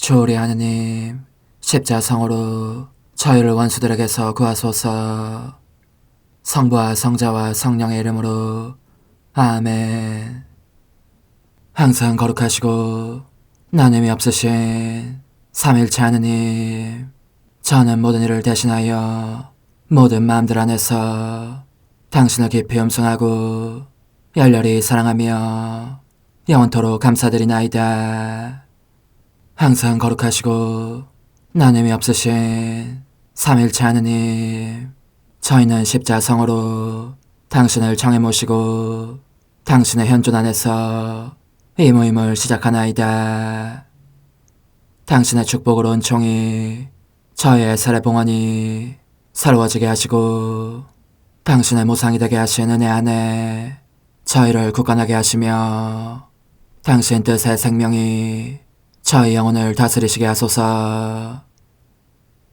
주오리 하느님, 십자성으로 저희를 원수들에게서 구하소서. 성부와 성자와 성령의 이름으로 아멘. 항상 거룩하시고 나눔이 없으신 삼일체 하느님, 저는 모든 일을 대신하여 모든 마음들 안에서 당신을 깊이 음성하고 열렬히 사랑하며 영원토록 감사드리나이다. 항상 거룩하시고 나눔이 없으신 삼일체 하느님, 저희는 십자성으로 당신을 정해 모시고 당신의 현존 안에서 이 모임을 시작하나이다. 당신의 축복으로 은총이 저희의 세례봉헌이 새로워지게 하시고 당신의 모상이 되게 하신 은혜 안에 저희를 굳건하게 하시며 당신 뜻의 생명이 저희 영혼을 다스리시게 하소서.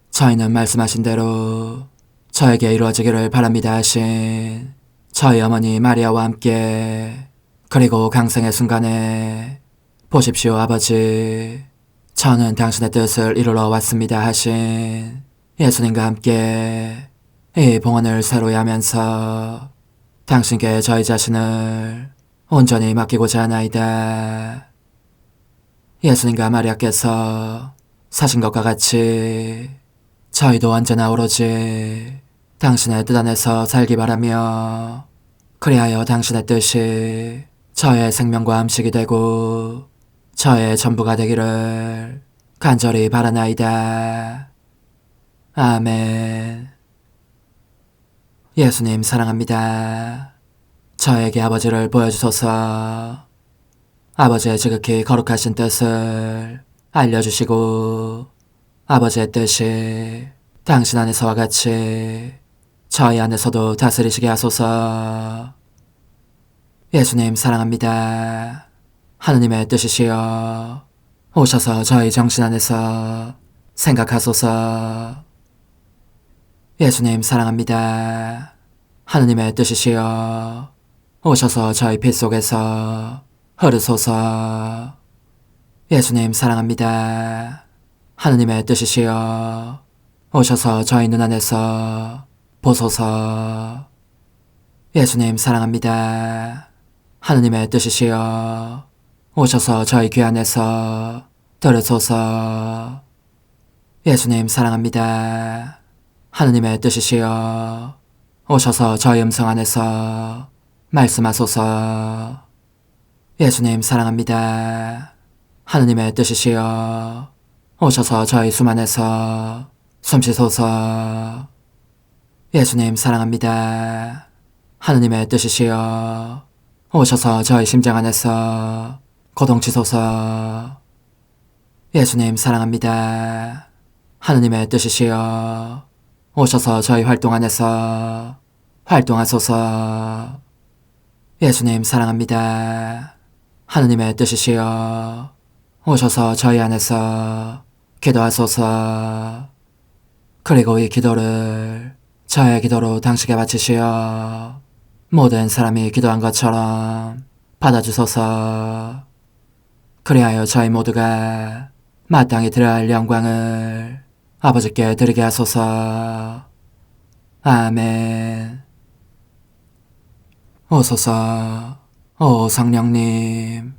저희는 말씀하신 대로 저에게 이루어지기를 바랍니다 하신 저희 어머니 마리아와 함께, 그리고 강생의 순간에 보십시오 아버지, 저는 당신의 뜻을 이루러 왔습니다 하신 예수님과 함께 이 봉헌을 새로이 하면서 당신께 저희 자신을 온전히 맡기고자 하나이다. 예수님과 마리아께서 사신 것과 같이 저희도 언제나 오로지 당신의 뜻 안에서 살기 바라며, 그리하여 당신의 뜻이 저의 생명과 음식이 되고 저의 전부가 되기를 간절히 바라나이다. 아멘. 예수님 사랑합니다. 저에게 아버지를 보여주소서. 아버지의 지극히 거룩하신 뜻을 알려주시고 아버지의 뜻이 당신 안에서와 같이 저희 안에서도 다스리시게 하소서. 예수님 사랑합니다. 하느님의 뜻이시여 오셔서 저희 정신 안에서 생각하소서. 예수님 사랑합니다. 하느님의 뜻이시여 오셔서 저희 피 속에서 흐르소서. 예수님 사랑합니다. 하느님의 뜻이시여 오셔서 저희 눈 안에서 보소서. 예수님 사랑합니다. 하느님의 뜻이시여 오셔서 저희 귀 안에서 들으소서. 예수님 사랑합니다. 하느님의 뜻이시여 오셔서 저희 음성 안에서 말씀하소서. 예수님 사랑합니다. 하느님의 뜻이시여 오셔서 저희 숨 안에서 숨쉬소서. 예수님 사랑합니다. 하느님의 뜻이시여 오셔서 저희 심장 안에서 고동치소서. 예수님 사랑합니다. 하느님의 뜻이시여 오셔서 저희 활동 안에서 활동하소서. 예수님 사랑합니다. 하느님의 뜻이시여 오셔서 저희 안에서 기도하소서. 그리고 이 기도를 저의 기도로 당신께 바치시어 모든 사람이 기도한 것처럼 받아주소서. 그리하여 저희 모두가 마땅히 드려야 할 영광을 아버지께 드리게 하소서. 아멘. 오소서. 오 성령님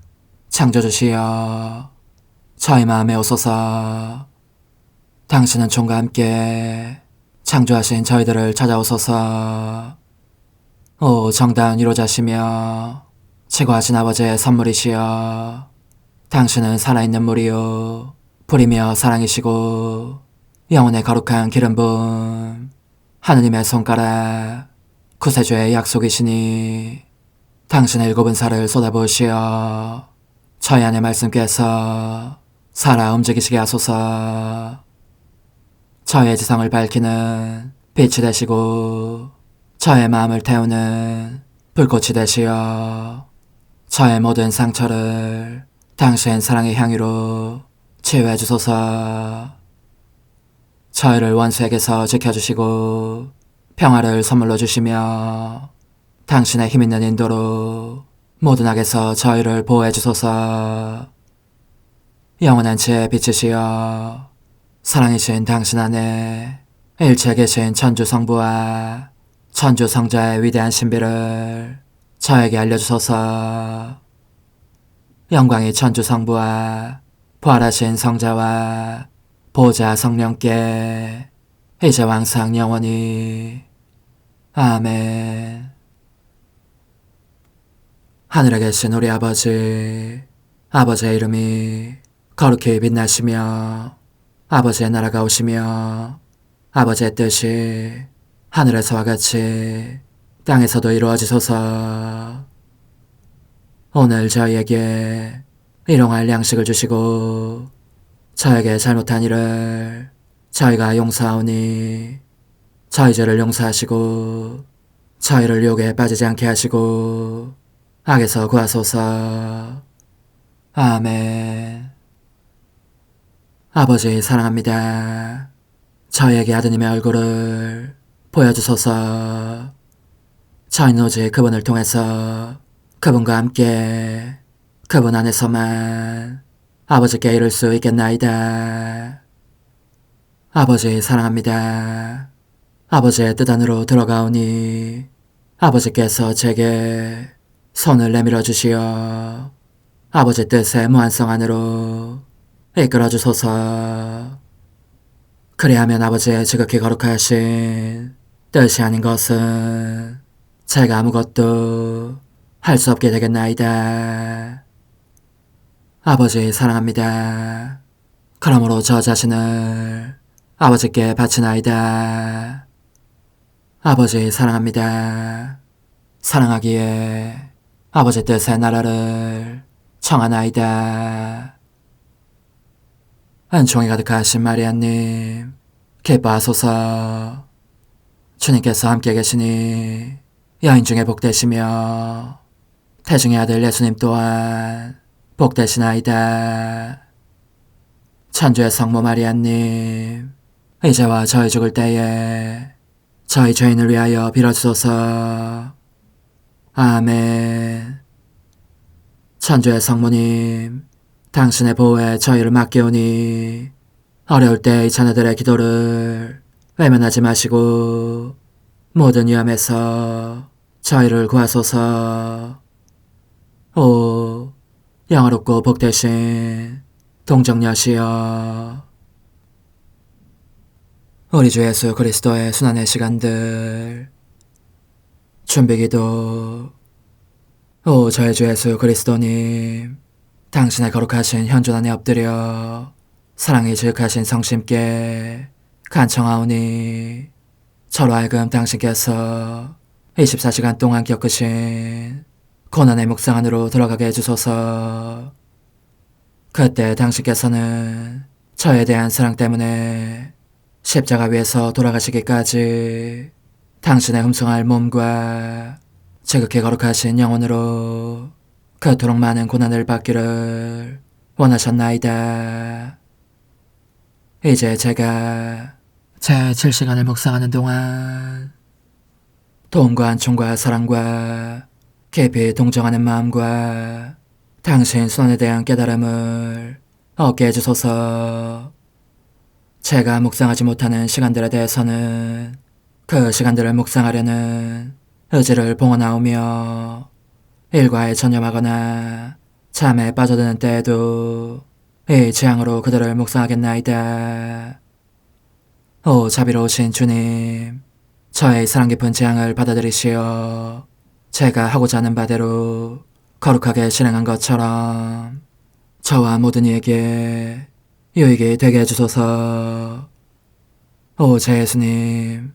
창조주시여 저희 마음에 오소서. 당신은 총과 함께 창조하신 저희들을 찾아오소서. 오 정다운 위로자시며 최고하신 아버지의 선물이시여 당신은 살아있는 물이요 불이며 사랑이시고 영혼의 거룩한 기름 부음 하느님의 손가락 구세주의 약속이시니 당신의 일곱은 살을 쏟아부으시어 저희 안의 말씀께서 살아 움직이시게 하소서. 저의 지성을 밝히는 빛이 되시고 저의 마음을 태우는 불꽃이 되시어 저의 모든 상처를 당신 사랑의 향유로 치유해 주소서. 저희를 원수에게서 지켜주시고 평화를 선물로 주시며 당신의 힘있는 인도로 모든 악에서 저희를 보호해 주소서. 영원한 제 빛이시여 사랑이신 당신 안에 일체 계신 천주 성부와 천주 성자의 위대한 신비를 저에게 알려주소서. 영광이 천주 성부와 부활하신 성자와 보좌 성령께 이제와 항상 영원히 아멘. 하늘에 계신 우리 아버지, 아버지의 이름이 거룩히 빛나시며 아버지의 나라가 오시며 아버지의 뜻이 하늘에서와 같이 땅에서도 이루어지소서. 오늘 저희에게 일용할 양식을 주시고 저에게 잘못한 일을 저희가 용서하오니 저희 죄를 용서하시고 저희를 유혹에 빠지지 않게 하시고 악에서 구하소서. 아멘. 아버지 사랑합니다. 저희에게 아드님의 얼굴을 보여주소서. 저희는 오직 그분을 통해서 그분과 함께 그분 안에서만 아버지께 이룰 수 있겠나이다. 아버지 사랑합니다. 아버지의 뜻 안으로 들어가오니 아버지께서 제게 손을 내밀어 주시어 아버지 뜻의 무한성 안으로 이끌어 주소서. 그리하면 아버지의 지극히 거룩하신 뜻이 아닌 것은 제가 아무것도 할 수 없게 되겠나이다. 아버지 사랑합니다. 그러므로 저 자신을 아버지께 바치나이다. 아버지 사랑합니다. 사랑하기에 아버지 뜻의 나라를 청하나이다. 은총이 가득하신 마리아님, 기뻐하소서. 주님께서 함께 계시니 여인 중에 복되시며 태중의 아들 예수님 또한 복되시나이다. 천주의 성모 마리아님, 이제와 저희 죽을 때에 저희 죄인을 위하여 빌어주소서. 아멘. 천주의 성모님, 당신의 보호에 저희를 맡기오니 어려울 때 이 자녀들의 기도를 외면하지 마시고 모든 위험에서 저희를 구하소서. 오, 영화롭고 복되신 동정녀시여, 우리 주 예수 그리스도의 순환의 시간들 준비기도. 오 저희 주 예수 그리스도님, 당신의 거룩하신 현존 안에 엎드려 사랑이 지극하신 성심께 간청하오니 저로 하여금 당신께서 24시간 동안 겪으신 고난의 묵상 안으로 들어가게 해주소서. 그때 당신께서는 저에 대한 사랑 때문에 십자가 위에서 돌아가시기까지 당신의 흠숭할 몸과 지극히 거룩하신 영혼으로 그토록 많은 고난을 받기를 원하셨나이다. 이제 제가 제 7시간을 묵상하는 동안 도움과 안총과 사랑과 깊이 동정하는 마음과 당신 손에 대한 깨달음을 얻게 해주소서. 제가 묵상하지 못하는 시간들에 대해서는 그 시간들을 묵상하려는 의지를 봉헌하오며 일과에 전념하거나 잠에 빠져드는 때에도 이 재앙으로 그들을 묵상하겠나이다. 오 자비로우신 주님, 저의 사랑 깊은 재앙을 받아들이시어 제가 하고자 하는 바대로 거룩하게 실행한 것처럼 저와 모든 이에게 유익이 되게 해주소서. 오 제 예수님,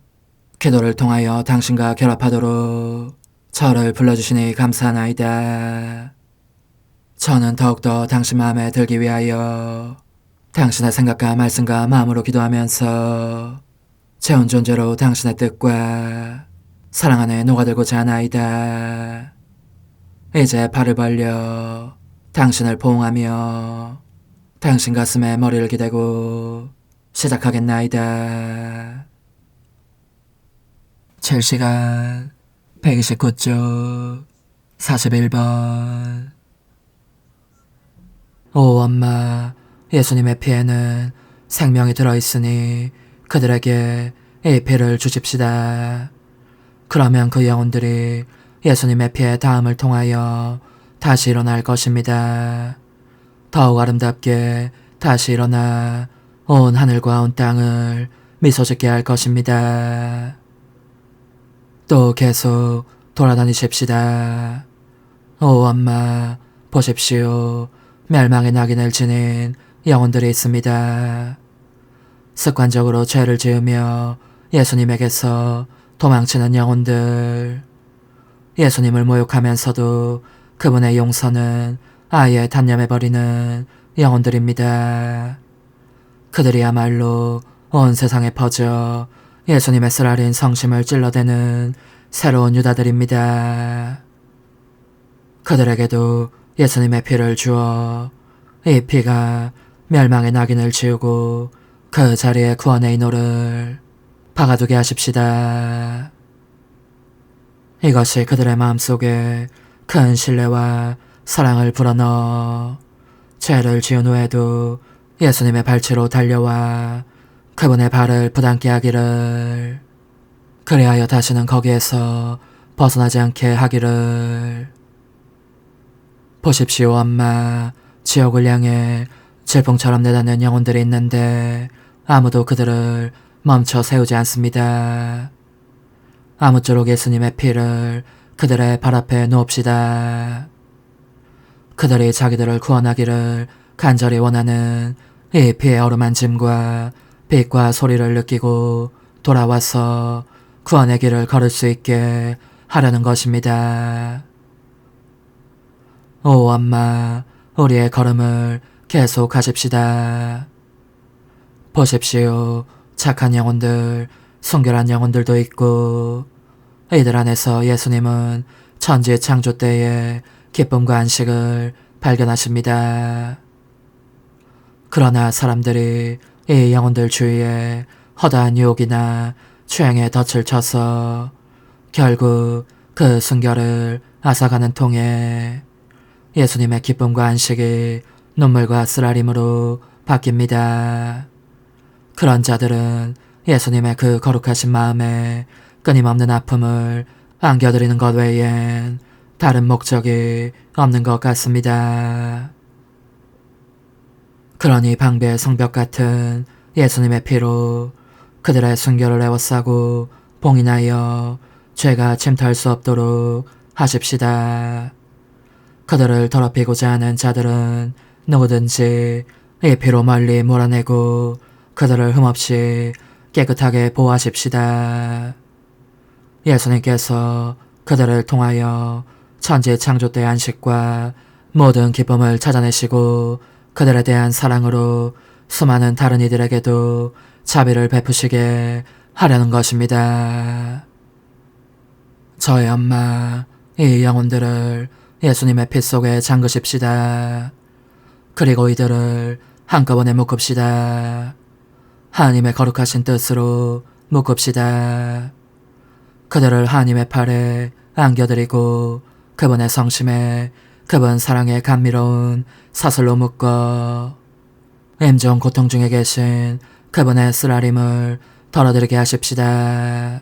기도를 통하여 당신과 결합하도록 저를 불러주시니 감사하나이다. 저는 더욱더 당신 마음에 들기 위하여 당신의 생각과 말씀과 마음으로 기도하면서 제 온 존재로 당신의 뜻과 사랑 안에 녹아들고자 하나이다. 이제 발을 벌려 당신을 포옹하며 당신 가슴에 머리를 기대고 시작하겠나이다. 7시간 129쪽 41번. 오 엄마, 예수님의 피에는 생명이 들어있으니 그들에게 이 피를 주십시다. 그러면 그 영혼들이 예수님의 피의 닿음을 통하여 다시 일어날 것입니다. 더욱 아름답게 다시 일어나 온 하늘과 온 땅을 미소짓게 할 것입니다. 또 계속 돌아다니십시다. 오 엄마, 보십시오. 멸망의 낙인을 지닌 영혼들이 있습니다. 습관적으로 죄를 지으며 예수님에게서 도망치는 영혼들. 예수님을 모욕하면서도 그분의 용서는 아예 단념해버리는 영혼들입니다. 그들이야말로 온 세상에 퍼져 예수님의 쓰라린 성심을 찔러대는 새로운 유다들입니다. 그들에게도 예수님의 피를 주어 이 피가 멸망의 낙인을 지우고 그 자리에 구원의 인호를 박아두게 하십시다. 이것이 그들의 마음속에 큰 신뢰와 사랑을 불어넣어 죄를 지은 후에도 예수님의 발치로 달려와 그분의 발을 부담게 하기를, 그리하여 다시는 거기에서 벗어나지 않게 하기를. 보십시오 엄마, 지옥을 향해 질풍처럼 내닫는 영혼들이 있는데 아무도 그들을 멈춰 세우지 않습니다. 아무쪼록 예수님의 피를 그들의 발 앞에 놓읍시다. 그들이 자기들을 구원하기를 간절히 원하는 이 피의 어루만짐과 빛과 소리를 느끼고 돌아와서 구원의 길을 걸을 수 있게 하려는 것입니다. 오 엄마, 우리의 걸음을 계속 하십시다. 보십시오. 착한 영혼들, 순결한 영혼들도 있고 이들 안에서 예수님은 천지 창조 때의 기쁨과 안식을 발견하십니다. 그러나 사람들이 이 영혼들 주위에 허다한 유혹이나 취향에 덫을 쳐서 결국 그 순결을 앗아가는 통에 예수님의 기쁨과 안식이 눈물과 쓰라림으로 바뀝니다. 그런 자들은 예수님의 그 거룩하신 마음에 끊임없는 아픔을 안겨드리는 것 외엔 다른 목적이 없는 것 같습니다. 그러니 방배의 성벽 같은 예수님의 피로 그들의 순결을 에워싸고 봉인하여 죄가 침투할 수 없도록 하십시다. 그들을 더럽히고자 하는 자들은 누구든지 이 피로 멀리 몰아내고 그들을 흠없이 깨끗하게 보호하십시다. 예수님께서 그들을 통하여 천지 창조 때의 안식과 모든 기쁨을 찾아내시고 그들에 대한 사랑으로 수많은 다른 이들에게도 자비를 베푸시게 하려는 것입니다. 저의 엄마, 이 영혼들을 예수님의 피 속에 잠그십시다. 그리고 이들을 한꺼번에 묶읍시다. 하나님의 거룩하신 뜻으로 묶읍시다. 그들을 하나님의 팔에 안겨드리고 그분의 성심에 그분 사랑의 감미로운 사슬로 묶어 임종 고통 중에 계신 그분의 쓰라림을 덜어드리게 하십시다.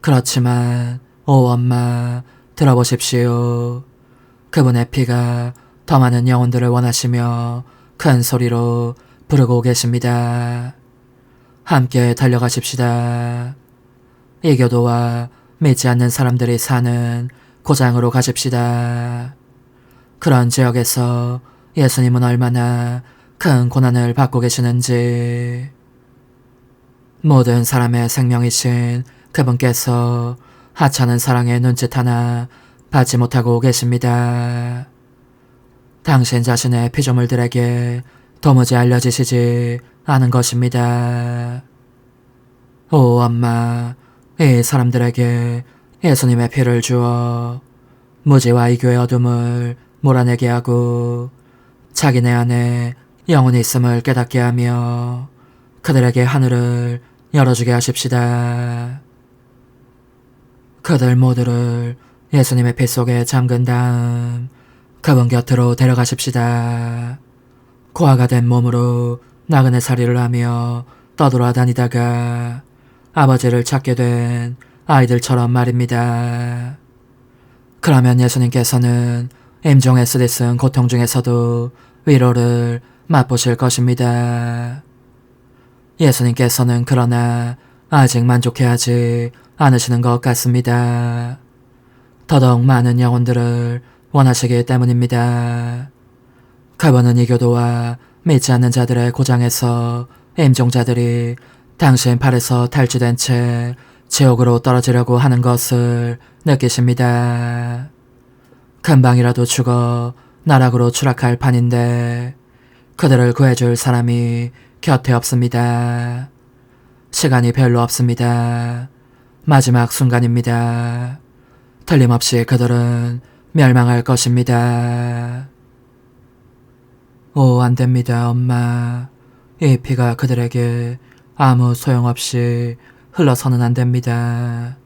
그렇지만 오 엄마, 들어보십시오. 그분의 피가 더 많은 영혼들을 원하시며 큰 소리로 부르고 계십니다. 함께 달려가십시다. 이 교도와 믿지 않는 사람들이 사는 고장으로 가십시다. 그런 지역에서 예수님은 얼마나 큰 고난을 받고 계시는지, 모든 사람의 생명이신 그분께서 하찮은 사랑의 눈짓 하나 받지 못하고 계십니다. 당신 자신의 피조물들에게 도무지 알려지시지 않은 것입니다. 오 엄마, 이 사람들에게 예수님의 피를 주어 무지와 이교의 어둠을 몰아내게 하고 자기네 안에 영혼이 있음을 깨닫게 하며 그들에게 하늘을 열어주게 하십시다. 그들 모두를 예수님의 피 속에 잠근 다음 그분 곁으로 데려가십시다. 고아가 된 몸으로 나그네 살이를 하며 떠돌아다니다가 아버지를 찾게 된 아이들처럼 말입니다. 그러면 예수님께서는 임종에 쓰디쓴 고통 중에서도 위로를 맛보실 것입니다. 예수님께서는 그러나 아직 만족해하지 않으시는 것 같습니다. 더더욱 많은 영혼들을 원하시기 때문입니다. 그분은 이 교도와 믿지 않는 자들의 고장에서 임종자들이 당신 팔에서 탈취된 채 지옥으로 떨어지려고 하는 것을 느끼십니다. 금방이라도 죽어 나락으로 추락할 판인데 그들을 구해줄 사람이 곁에 없습니다. 시간이 별로 없습니다. 마지막 순간입니다. 틀림없이 그들은 멸망할 것입니다. 오, 안됩니다, 엄마. 이 피가 그들에게 아무 소용없이 흘러서는 안됩니다.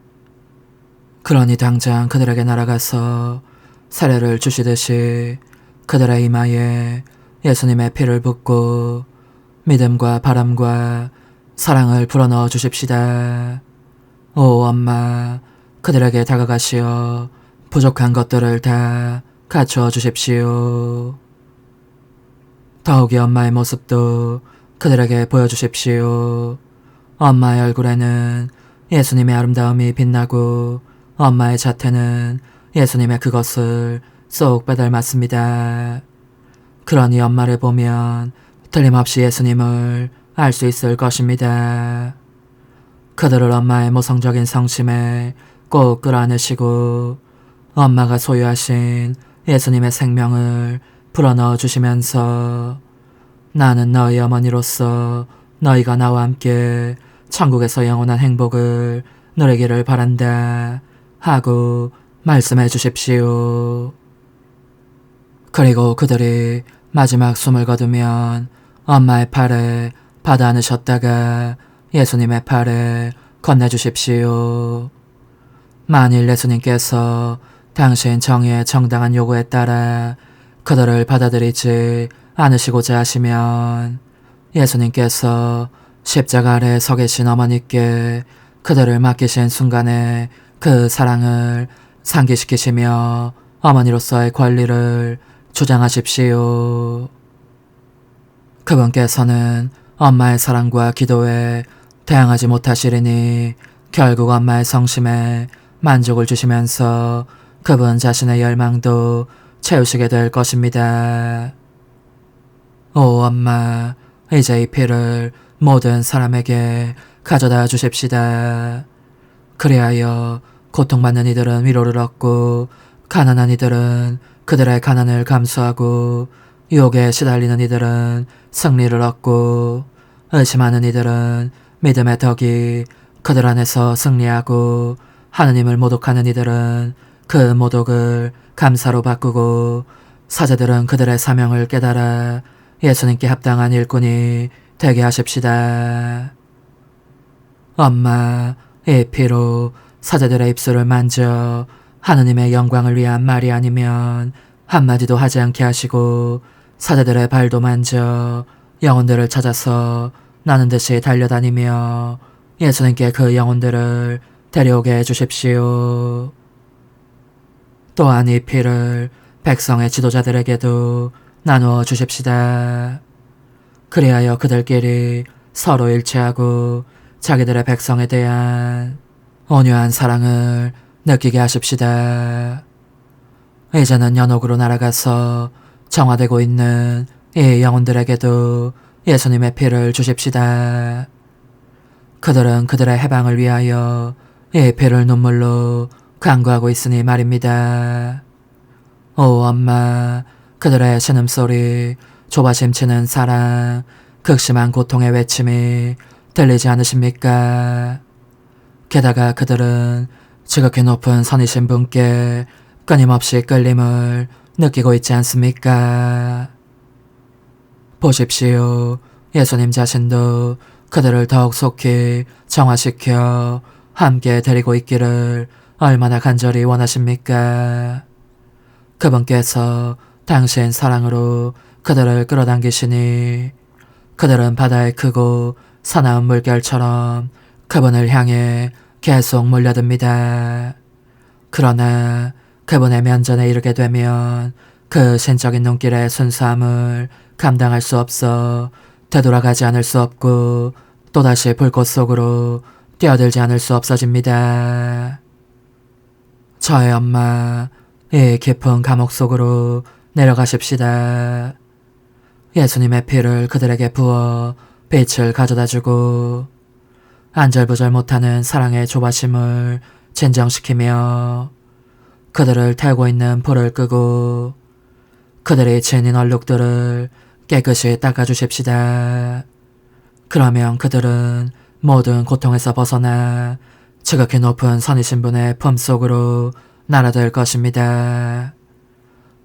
그러니 당장 그들에게 날아가서 사례를 주시듯이 그들의 이마에 예수님의 피를 붓고 믿음과 바람과 사랑을 불어넣어 주십시다. 오, 엄마, 그들에게 다가가시어 부족한 것들을 다 갖추어 주십시오. 더욱이 엄마의 모습도 그들에게 보여주십시오. 엄마의 얼굴에는 예수님의 아름다움이 빛나고 엄마의 자태는 예수님의 그것을 쏙 빼닮았습니다. 그러니 엄마를 보면 틀림없이 예수님을 알 수 있을 것입니다. 그들을 엄마의 모성적인 성심에 꼭 끌어안으시고 엄마가 소유하신 예수님의 생명을 불어넣어 주시면서 나는 너희 어머니로서 너희가 나와 함께 천국에서 영원한 행복을 누리기를 바란다 하고 말씀해 주십시오. 그리고 그들이 마지막 숨을 거두면 엄마의 팔에 받아 안으셨다가 예수님의 팔에 건네주십시오. 만일 예수님께서 당신 정의의 정당한 요구에 따라 그들을 받아들이지 않으시고자 하시면 예수님께서 십자가 아래 서 계신 어머니께 그들을 맡기신 순간에 그 사랑을 상기시키시며 어머니로서의 권리를 주장하십시오. 그분께서는 엄마의 사랑과 기도에 대항하지 못하시리니 결국 엄마의 성심에 만족을 주시면서 그분 자신의 열망도 채우시게 될 것입니다. 오, 엄마, 이제 이 피를 모든 사람에게 가져다 주십시다. 그리하여 고통받는 이들은 위로를 얻고 가난한 이들은 그들의 가난을 감수하고 유혹에 시달리는 이들은 승리를 얻고 의심하는 이들은 믿음의 덕이 그들 안에서 승리하고 하느님을 모독하는 이들은 그 모독을 감사로 바꾸고 사제들은 그들의 사명을 깨달아 예수님께 합당한 일꾼이 되게 하십시다. 엄마, 이 피로 사제들의 입술을 만져 하느님의 영광을 위한 말이 아니면 한마디도 하지 않게 하시고 사제들의 발도 만져 영혼들을 찾아서 나는 듯이 달려다니며 예수님께 그 영혼들을 데려오게 해주십시오. 또한 이 피를 백성의 지도자들에게도 나누어 주십시다. 그리하여 그들끼리 서로 일치하고 자기들의 백성에 대한 온유한 사랑을 느끼게 하십시다. 이제는 연옥으로 날아가서 정화되고 있는 이 영혼들에게도 예수님의 피를 주십시다. 그들은 그들의 해방을 위하여 이 피를 눈물로 간구하고 있으니 말입니다. 오, 엄마, 그들의 신음소리, 조바심치는 사랑, 극심한 고통의 외침이 들리지 않으십니까? 게다가 그들은 지극히 높은 선이신 분께 끊임없이 끌림을 느끼고 있지 않습니까? 보십시오. 예수님 자신도 그들을 더욱 속히 정화시켜 함께 데리고 있기를 얼마나 간절히 원하십니까? 그분께서 당신 사랑으로 그들을 끌어당기시니 그들은 바다의 크고 사나운 물결처럼 그분을 향해 계속 몰려듭니다. 그러나 그분의 면전에 이르게 되면 그 신적인 눈길의 순수함을 감당할 수 없어 되돌아가지 않을 수 없고 또다시 불꽃 속으로 뛰어들지 않을 수 없어집니다. 저의 엄마, 이 깊은 감옥 속으로 내려가십시다. 예수님의 피를 그들에게 부어 빛을 가져다주고 안절부절 못하는 사랑의 조바심을 진정시키며 그들을 태우고 있는 불을 끄고 그들이 지닌 얼룩들을 깨끗이 닦아주십시다. 그러면 그들은 모든 고통에서 벗어나 지극히 높은 선이신 분의 품속으로 날아들 것입니다.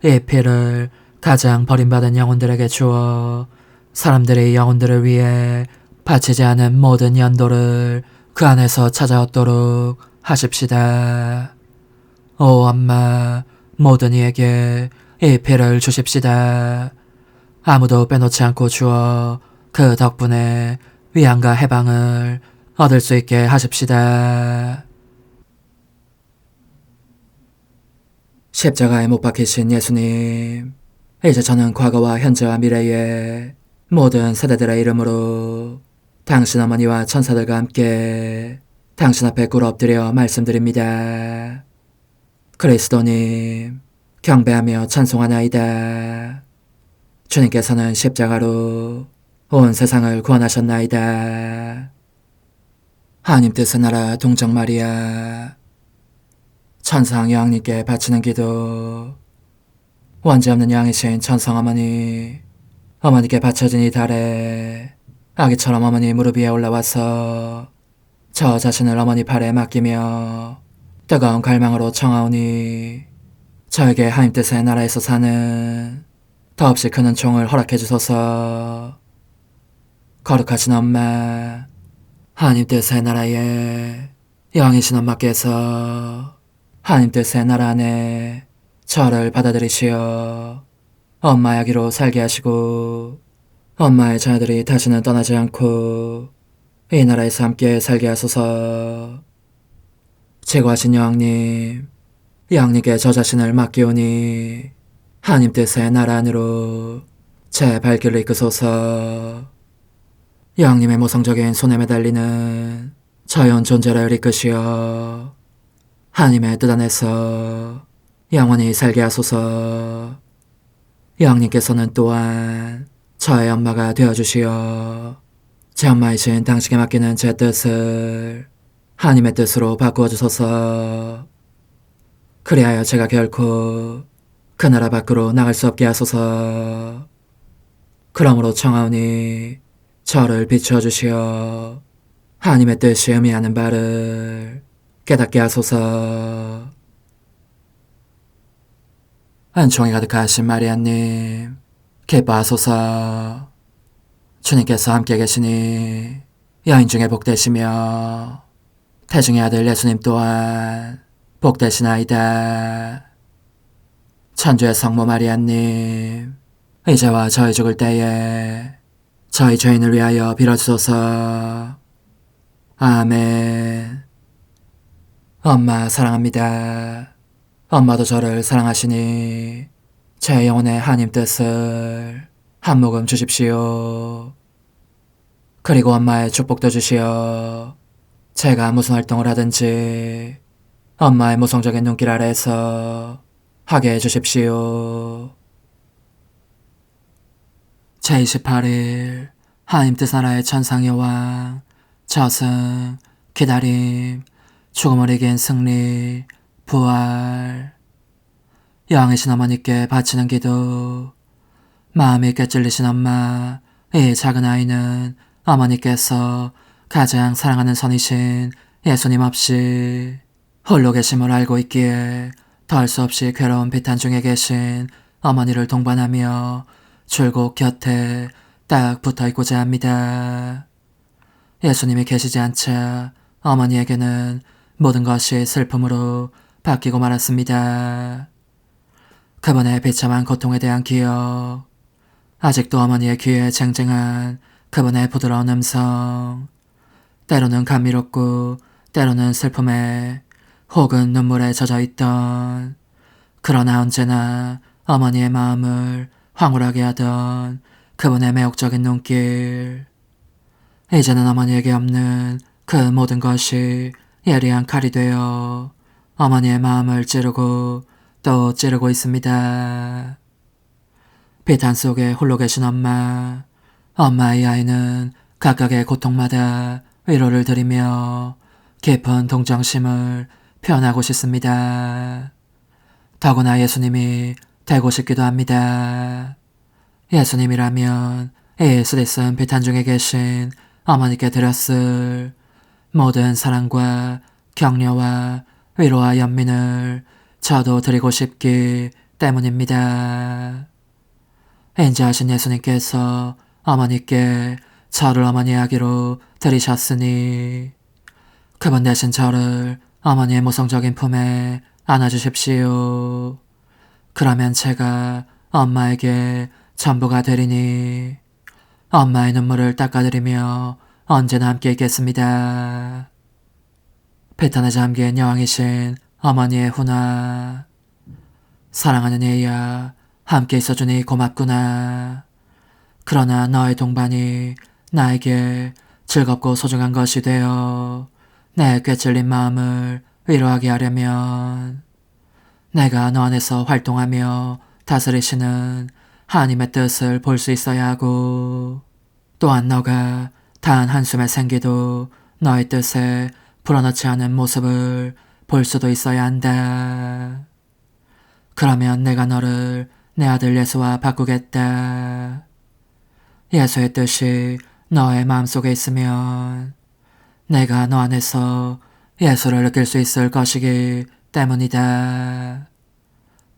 이 피를 가장 버림받은 영혼들에게 주어 사람들이 영혼들을 위해 바치지 않은 모든 연도를 그 안에서 찾아오도록 하십시다. 오 엄마, 모든 이에게 이 피를 주십시다. 아무도 빼놓지 않고 주어 그 덕분에 위안과 해방을 얻을 수 있게 하십시다. 십자가에 못 박히신 예수님, 이제 저는 과거와 현재와 미래의 모든 세대들의 이름으로 당신 어머니와 천사들과 함께 당신 앞에 꿇어 엎드려 말씀드립니다. 그리스도님, 경배하며 찬송하나이다. 주님께서는 십자가로 온 세상을 구원하셨나이다. 하나님 뜻의 나라 동정 마리아, 천상 여왕님께 바치는 기도. 원죄 없는 양이신 천상 어머니, 어머니께 바쳐진 이 달에 아기처럼 어머니 무릎 위에 올라와서 저 자신을 어머니 팔에 맡기며 뜨거운 갈망으로 청하오니 저에게 하나님 뜻의 나라에서 사는 더없이 큰 은총을 허락해 주소서. 거룩하신 엄마, 하나님 뜻의 나라에 영이신 엄마께서 하나님 뜻의 나라 안에 저를 받아들이시어 엄마의 아기로 살게 하시고 엄마의 자녀들이 다시는 떠나지 않고 이 나라에서 함께 살게 하소서. 제거하신 여왕님, 여왕님께 저 자신을 맡기오니 하나님 뜻의 나라 안으로 제 발길을 이끄소서. 여왕님의 모성적인 손에 매달리는 자연 존재를 이끄시어 하나님의 뜻 안에서 영원히 살게 하소서. 여왕님께서는 또한 저의 엄마가 되어주시어 제 엄마이신 당신께 맡기는 제 뜻을 하나님의 뜻으로 바꾸어 주소서. 그리하여 제가 결코 그 나라 밖으로 나갈 수 없게 하소서. 그러므로 청하오니 저를 비추어 주시어 하나님의 뜻이 의미하는 바를 깨닫게 하소서. 은총이 가득하신 마리아님, 기뻐하소서. 주님께서 함께 계시니 여인 중에 복되시며 태중의 아들 예수님 또한 복되시나이다. 천주의 성모 마리아님, 이제와 저희 죽을 때에 저희 죄인을 위하여 빌어주소서. 아멘. 엄마 사랑합니다. 엄마도 저를 사랑하시니 제 영혼의 하나님 뜻을 한 모금 주십시오. 그리고 엄마의 축복도 주시어 제가 무슨 활동을 하든지 엄마의 모성적인 눈길 아래에서 하게 해주십시오. 제28일 하나님 뜻 나라의 천상여왕, 저승, 기다림, 죽음을 이긴 승리, 부활. 여왕이신 어머니께 바치는 기도. 마음이 깨찔리신 엄마, 이 작은 아이는 어머니께서 가장 사랑하는 선이신 예수님 없이 홀로 계심을 알고 있기에 더할 수 없이 괴로운 비탄 중에 계신 어머니를 동반하며 줄곧 곁에 딱 붙어있고자 합니다. 예수님이 계시지 않자 어머니에게는 모든 것이 슬픔으로 바뀌고 말았습니다. 그분의 비참한 고통에 대한 기억, 아직도 어머니의 귀에 쟁쟁한 그분의 부드러운 음성, 때로는 감미롭고 때로는 슬픔에 혹은 눈물에 젖어있던, 그러나 언제나 어머니의 마음을 황홀하게 하던 그분의 매혹적인 눈길. 이제는 어머니에게 없는 그 모든 것이 예리한 칼이 되어 어머니의 마음을 찌르고 또 찌르고 있습니다. 비탄 속에 홀로 계신 엄마. 엄마의 아이는 각각의 고통마다 위로를 드리며 깊은 동정심을 표현하고 싶습니다. 더구나 예수님이 되고 싶기도 합니다. 예수님이라면 이 쓰디쓴 비탄 중에 계신 어머니께 드렸을 모든 사랑과 격려와 위로와 연민을 저도 드리고 싶기 때문입니다. 인자하신 예수님께서 어머니께 저를 어머니 아기로 들이셨으니 그분 대신 저를 어머니의 모성적인 품에 안아주십시오. 그러면 제가 엄마에게 전부가 되리니 엄마의 눈물을 닦아드리며 언제나 함께 있겠습니다. 비탄에 잠긴 여왕이신 어머니의 훈화. 사랑하는 얘야, 함께 있어주니 고맙구나. 그러나 너의 동반이 나에게 즐겁고 소중한 것이 되어 내 꿰찔린 마음을 위로하게 하려면 내가 너 안에서 활동하며 다스리시는 하나님의 뜻을 볼 수 있어야 하고, 또한 너가 단 한숨의 생기도 너의 뜻에 불어넣지 않은 모습을 볼 수도 있어야 한다. 그러면 내가 너를 내 아들 예수와 바꾸겠다. 예수의 뜻이 너의 마음속에 있으면 내가 너 안에서 예수를 느낄 수 있을 것이기 때문이다.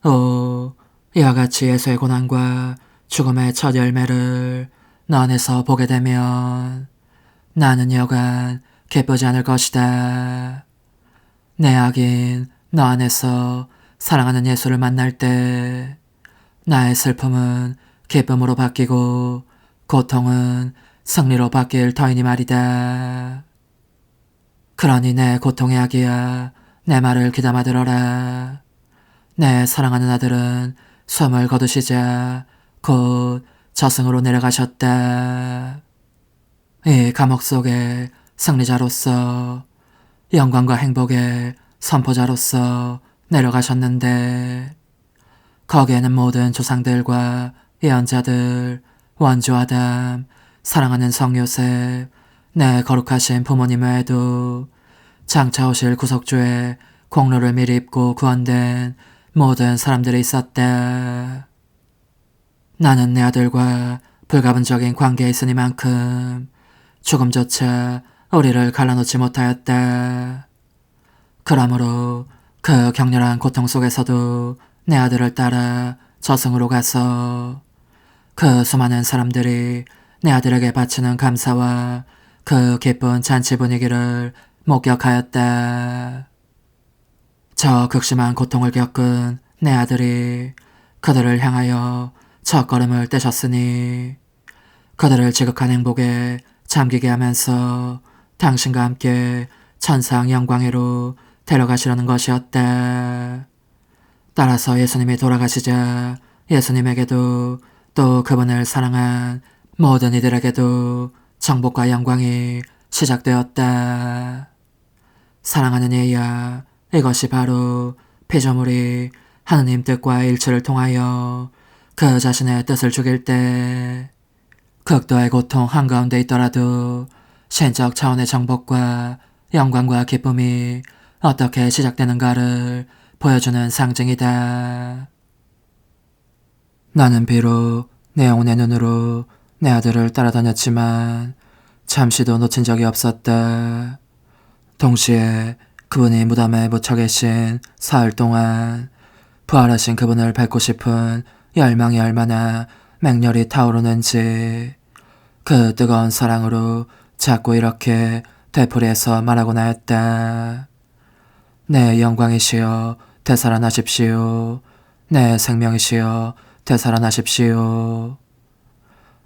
오, 이와 같이 예수의 고난과 죽음의 첫 열매를 너 안에서 보게 되면 나는 여간 기쁘지 않을 것이다. 내 아긴 너 안에서 사랑하는 예수를 만날 때 나의 슬픔은 기쁨으로 바뀌고 고통은 승리로 바뀔 터이니 말이다. 그러니 내 고통의 아기야, 내 말을 귀담아 들어라. 내 사랑하는 아들은 숨을 거두시자 곧 저승으로 내려가셨다. 이 감옥 속에 승리자로서 영광과 행복의 선포자로서 내려가셨는데 거기에는 모든 조상들과 예언자들, 원주 아담, 사랑하는 성 요셉, 내 거룩하신 부모님 외에도 장차 오실 구속주의 공로를 미리 입고 구원된 모든 사람들이 있었다. 나는 내 아들과 불가분적인 관계에 있으니만큼 조금조차 우리를 갈라놓지 못하였다. 그러므로 그 격렬한 고통 속에서도 내 아들을 따라 저승으로 가서 그 수많은 사람들이 내 아들에게 바치는 감사와 그 기쁜 잔치 분위기를 목격하였다. 저 극심한 고통을 겪은 내 아들이 그들을 향하여 첫걸음을 떼셨으니 그들을 지극한 행복에 잠기게 하면서 당신과 함께 천상 영광으로 데려가시려는 것이었다. 따라서 예수님이 돌아가시자 예수님에게도 또 그분을 사랑한 모든 이들에게도 정복과 영광이 시작되었다. 사랑하는 얘야, 이것이 바로 피조물이 하느님 뜻과 일치를 통하여 그 자신의 뜻을 죽일 때 극도의 고통 한가운데 있더라도 신적 차원의 정복과 영광과 기쁨이 어떻게 시작되는가를 보여주는 상징이다. 나는 비록 내 영혼의 눈으로 내 아들을 따라다녔지만 잠시도 놓친 적이 없었다. 동시에 그분이 무덤에 묻혀 계신 사흘 동안 부활하신 그분을 뵙고 싶은 열망이 얼마나 맹렬히 타오르는지 그 뜨거운 사랑으로 자꾸 이렇게 되풀이해서 말하곤 하였다. 내 영광이시여 되살아나십시오. 내 생명이시여 되살아나십시오.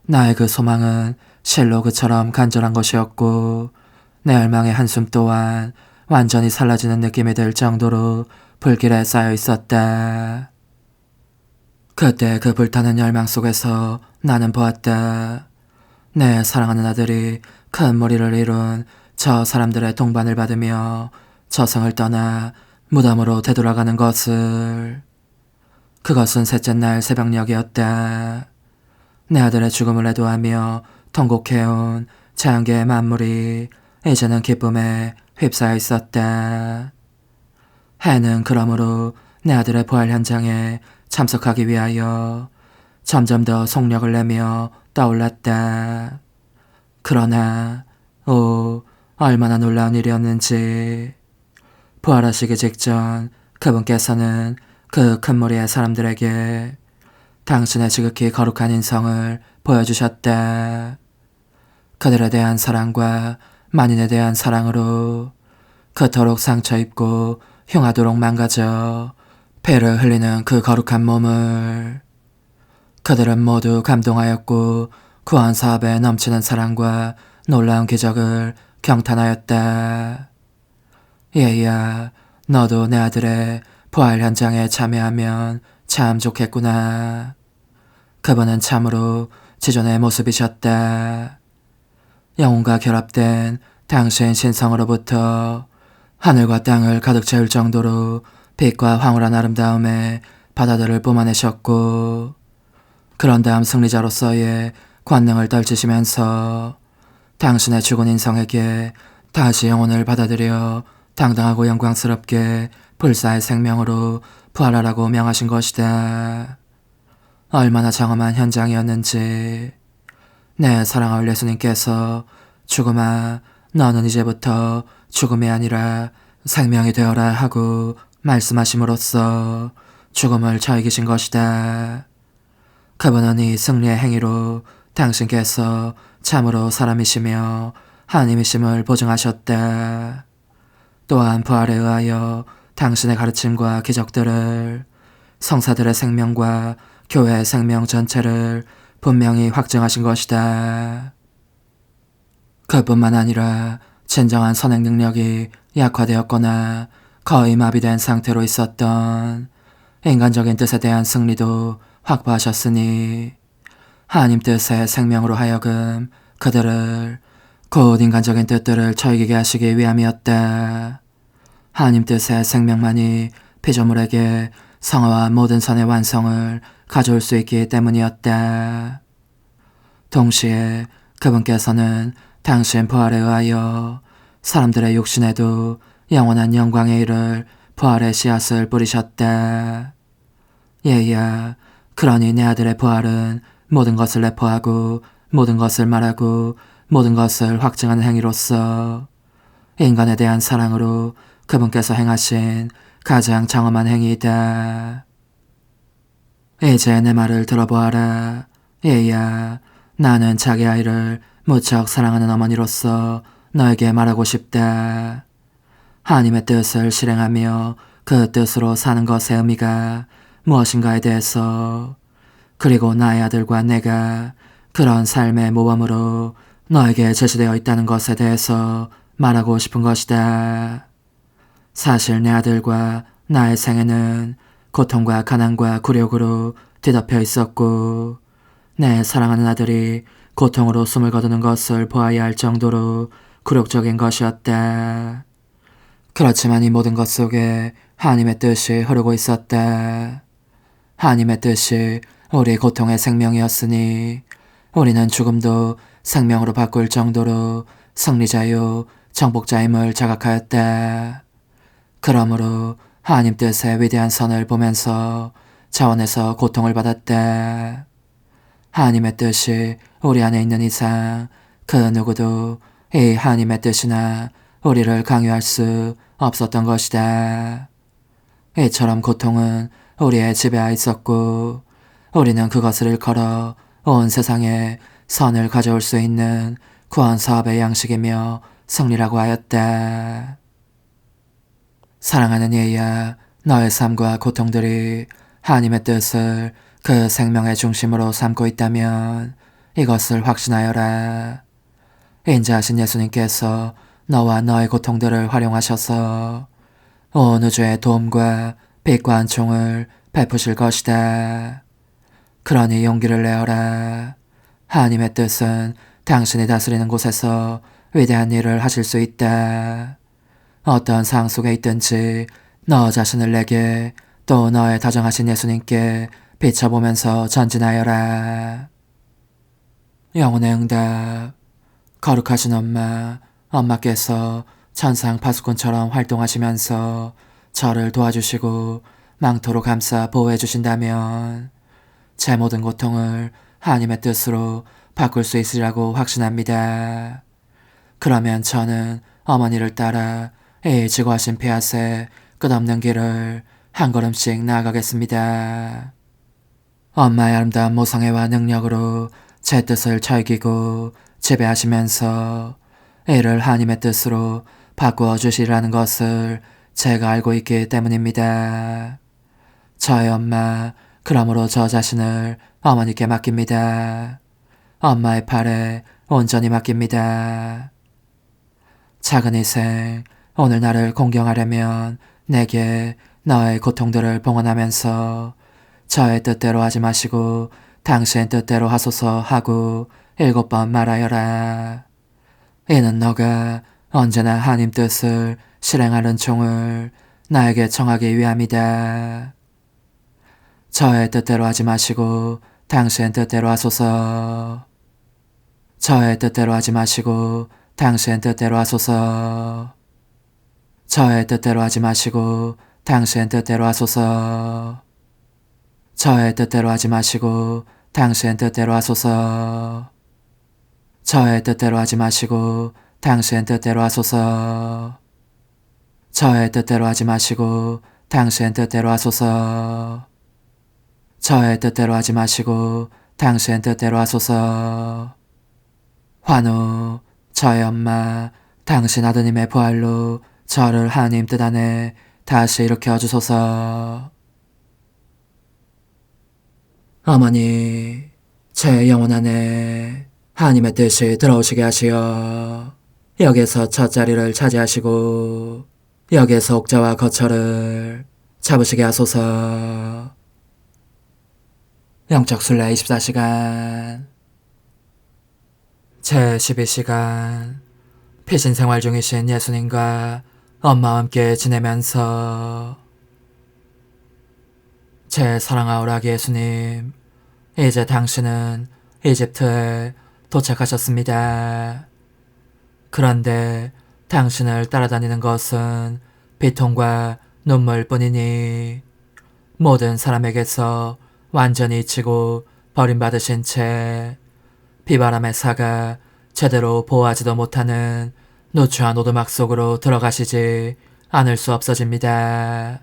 나의 그 소망은 실로 그처럼 간절한 것이었고 내 열망의 한숨 또한 완전히 사라지는 느낌이 들 정도로 불길에 쌓여 있었다. 그때 그 불타는 열망 속에서 나는 보았다. 내 사랑하는 아들이 큰 무리를 이룬 저 사람들의 동반을 받으며 저승을 떠나 무덤으로 되돌아가는 것을. 그것은 셋째 날 새벽녘이었다. 내 아들의 죽음을 애도하며 통곡해온 자연계의 만물이 이제는 기쁨에 휩싸여 있었다. 해는 그러므로 내 아들의 부활 현장에 참석하기 위하여 점점 더 속력을 내며 떠올랐다. 그러나 얼마나 놀라운 일이었는지. 부활하시기 직전 그분께서는 그 큰 무리의 사람들에게 당신의 지극히 거룩한 인성을 보여주셨다. 그들에 대한 사랑과 만인에 대한 사랑으로 그토록 상처 입고 흉하도록 망가져 피를 흘리는 그 거룩한 몸을. 그들은 모두 감동하였고 구원 사업에 넘치는 사랑과 놀라운 기적을 경탄하였다. 얘야, 너도 내 아들의 부활 현장에 참여하면 참 좋겠구나. 그분은 참으로 지존의 모습이셨다. 영혼과 결합된 당신 신성으로부터 하늘과 땅을 가득 채울 정도로 빛과 황홀한 아름다움에 바다들을 뿜어내셨고 그런 다음 승리자로서의 권능을 떨치시면서 당신의 죽은 인성에게 다시 영혼을 받아들여 당당하고 영광스럽게 불사의 생명으로 부활하라고 명하신 것이다. 얼마나 장엄한 현장이었는지. 내 사랑하올 예수님께서 죽음아 너는 이제부터 죽음이 아니라 생명이 되어라 하고 말씀하심으로써 죽음을 저 이기신 것이다. 그분은 이 승리의 행위로 당신께서 참으로 사람이시며 하나님이심을 보증하셨다. 또한 부활에 의하여 당신의 가르침과 기적들을 성사들의 생명과 교회의 생명 전체를 분명히 확증하신 것이다. 그뿐만 아니라 진정한 선행 능력이 약화되었거나 거의 마비된 상태로 있었던 인간적인 뜻에 대한 승리도 확보하셨으니 하나님 뜻의 생명으로 하여금 그들을 곧 인간적인 뜻들을 처이게 하시기 위함이었다. 하나님 뜻의 생명만이 피조물에게 성화와 모든 선의 완성을 가져올 수 있기 때문이었다. 동시에 그분께서는 당신 부활에 의하여 사람들의 육신에도 영원한 영광에 이를 부활의 씨앗을 뿌리셨다. 얘야, 그러니 내 아들의 부활은 모든 것을 내포하고 모든 것을 말하고 모든 것을 확증하는 행위로서 인간에 대한 사랑으로 그분께서 행하신 가장 장엄한 행위이다. 이제 내 말을 들어보아라. 얘야, 나는 자기 아이를 무척 사랑하는 어머니로서 너에게 말하고 싶다. 하나님의 뜻을 실행하며 그 뜻으로 사는 것의 의미가 무엇인가에 대해서, 그리고 나의 아들과 내가 그런 삶의 모범으로 너에게 제시되어 있다는 것에 대해서 말하고 싶은 것이다. 사실 내 아들과 나의 생애는 고통과 가난과 굴욕으로 뒤덮여 있었고 내 사랑하는 아들이 고통으로 숨을 거두는 것을 보아야 할 정도로 굴욕적인 것이었다. 그렇지만 이 모든 것 속에 하나님의 뜻이 흐르고 있었다. 하나님의 뜻이 우리 고통의 생명이었으니 우리는 죽음도 생명으로 바꿀 정도로 승리자요 정복자임을 자각하였다. 그러므로 하나님 뜻의 위대한 선을 보면서 자원에서 고통을 받았다. 하나님의 뜻이 우리 안에 있는 이상 그 누구도 이 하나님의 뜻이나 우리를 강요할 수 없었던 것이다. 이처럼 고통은 우리의 지배하에 있었고 우리는 그것을 일컬어 온 세상에 선을 가져올 수 있는 구원 사업의 양식이며 승리라고 하였다. 사랑하는 얘야, 너의 삶과 고통들이 하나님의 뜻을 그 생명의 중심으로 삼고 있다면 이것을 확신하여라. 인자하신 예수님께서 너와 너의 고통들을 활용하셔서 온 우주의 도움과 빛과 은총을 베푸실 것이다. 그러니 용기를 내어라. 하나님의 뜻은 당신이 다스리는 곳에서 위대한 일을 하실 수 있다. 어떤 상황 속에 있든지 너 자신을 내게 또 너의 다정하신 예수님께 비춰보면서 전진하여라. 영혼의 응답. 거룩하신 엄마께서 천상 파수꾼처럼 활동하시면서 저를 도와주시고 망토로 감싸 보호해 주신다면 제 모든 고통을 하나님의 뜻으로 바꿀 수 있으리라고 확신합니다. 그러면 저는 어머니를 따라 이 지고하신 폐하세 끝없는 길을 한 걸음씩 나아가겠습니다. 엄마의 아름다운 모성애와 능력으로 제 뜻을 즐기고 지배하시면서 이를 하나님의 뜻으로 바꾸어 주시라는 것을 제가 알고 있기 때문입니다. 저의 엄마, 그러므로 저 자신을 어머니께 맡깁니다. 엄마의 팔에 온전히 맡깁니다. 작은 희생, 오늘 나를 공경하려면 내게 너의 고통들을 봉헌하면서 저의 뜻대로 하지 마시고 당신 뜻대로 하소서 하고 7번 말하여라. 이는 너가 언제나 하나님 뜻을 실행하는 은총을 나에게 청하기 위함이다. 저의 뜻대로 하지 마시고 당신 뜻대로 하소서. 저의 뜻대로 하지 마시고 당신 뜻대로 하소서. 저의 뜻대로 하지 마시고 당신 뜻대로 하소서. 저의 뜻대로 하지 마시고 당신 뜻대로 하소서. 저의 뜻대로 하지 마시고 당신 뜻대로 하소서. 저의 뜻대로 하지 마시고 당신 뜻대로 하소서. 저의 뜻대로 하지 마시고 당신 뜻대로 하소서. 환호, 저의 엄마, 당신 아드님의 부활로 저를 하나님 뜻 안에 다시 일으켜 주소서. 어머니, 제 영혼 안에 하나님의 뜻이 들어오시게 하시어 여기에서 첫 자리를 차지하시고 여기에서 옥자와 거처를 잡으시게 하소서. 영적 순례 24시간 제 12시간 피신 생활 중이신 예수님과 엄마와 함께 지내면서 제 사랑하오라기 예수님, 이제 당신은 이집트에 도착하셨습니다. 그런데 당신을 따라다니는 것은 비통과 눈물뿐이니 모든 사람에게서 완전히 잊히고 버림받으신 채 비바람의 사가 제대로 보호하지도 못하는 누추한 오두막 속으로 들어가시지 않을 수 없어집니다.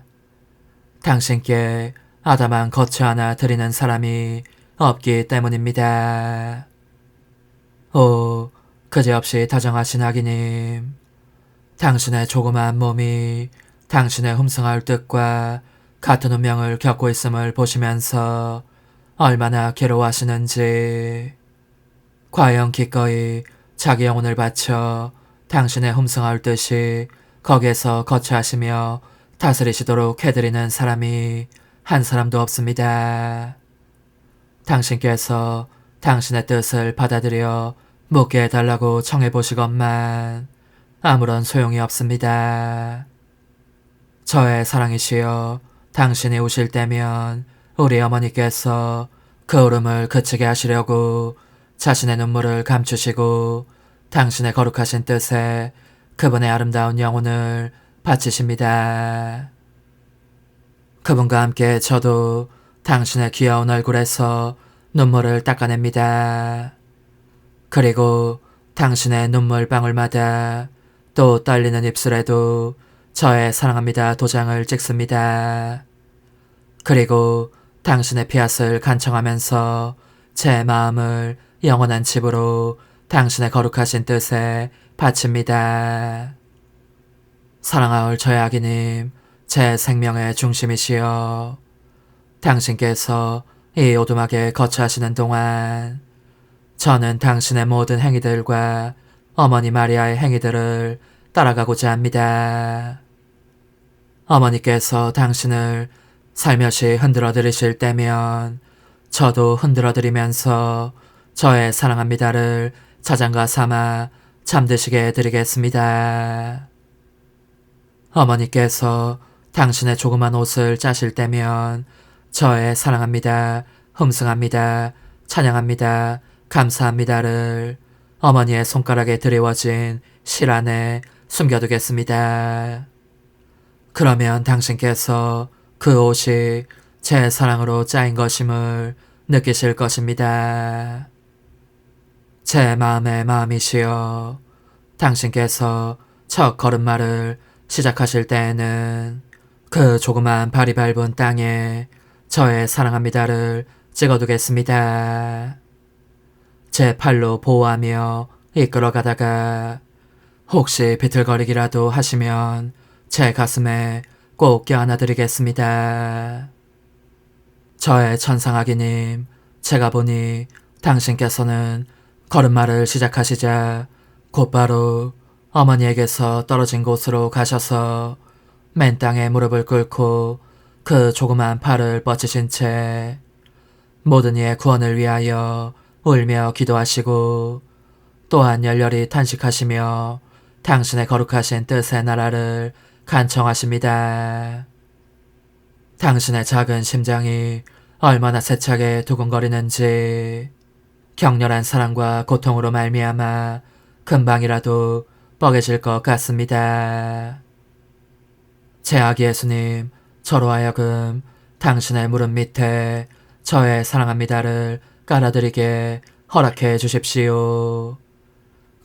당신께 아담한 거처 하나 드리는 사람이 없기 때문입니다. 오, 그지없이 다정하신 아기님, 당신의 조그마한 몸이 당신의 훔승할 뜻과 같은 운명을 겪고 있음을 보시면서 얼마나 괴로워하시는지, 과연 기꺼이 자기 영혼을 바쳐 당신의 훔승할 뜻이 거기에서 거처하시며 다스리시도록 해드리는 사람이 한 사람도 없습니다. 당신께서 당신의 뜻을 받아들여 묻게 해달라고 청해보시건만 아무런 소용이 없습니다. 저의 사랑이시여, 당신이 오실 때면 우리 어머니께서 그 울음을 그치게 하시려고 자신의 눈물을 감추시고 당신의 거룩하신 뜻에 그분의 아름다운 영혼을 바치십니다. 그분과 함께 저도 당신의 귀여운 얼굴에서 눈물을 닦아냅니다. 그리고 당신의 눈물 방울마다 또 떨리는 입술에도 저의 사랑합니다 도장을 찍습니다. 그리고 당신의 피앗을 간청하면서 제 마음을 영원한 집으로 당신의 거룩하신 뜻에 바칩니다. 사랑하올 저의 아기님, 제 생명의 중심이시여, 당신께서 이 오두막에 거처하시는 동안 저는 당신의 모든 행위들과 어머니 마리아의 행위들을 따라가고자 합니다. 어머니께서 당신을 살며시 흔들어 드리실 때면 저도 흔들어 드리면서 저의 사랑합니다를 자장가 삼아 잠드시게 해드리겠습니다. 어머니께서 당신의 조그만 옷을 짜실 때면 저의 사랑합니다, 흠숭합니다, 찬양합니다, 감사합니다를 어머니의 손가락에 드리워진 실 안에 숨겨두겠습니다. 그러면 당신께서 그 옷이 제 사랑으로 짜인 것임을 느끼실 것입니다. 제 마음의 마음이시여, 당신께서 첫 걸음마를 시작하실 때에는 그 조그만 발이 밟은 땅에 저의 사랑합니다를 찍어두겠습니다. 제 팔로 보호하며 이끌어가다가 혹시 비틀거리기라도 하시면 제 가슴에 꼭 껴안아드리겠습니다. 저의 천상아기님, 제가 보니 당신께서는 걸음마를 시작하시자 곧바로 어머니에게서 떨어진 곳으로 가셔서 맨 땅에 무릎을 꿇고 그 조그만 팔을 뻗치신 채 모든 이의 구원을 위하여 울며 기도하시고 또한 열렬히 탄식하시며 당신의 거룩하신 뜻의 나라를 간청하십니다. 당신의 작은 심장이 얼마나 세차게 두근거리는지 격렬한 사랑과 고통으로 말미암아 금방이라도 뻐개질 것 같습니다. 제 아기 예수님, 저로 하여금 당신의 무릎 밑에 저의 사랑합니다를 깔아드리게 허락해 주십시오.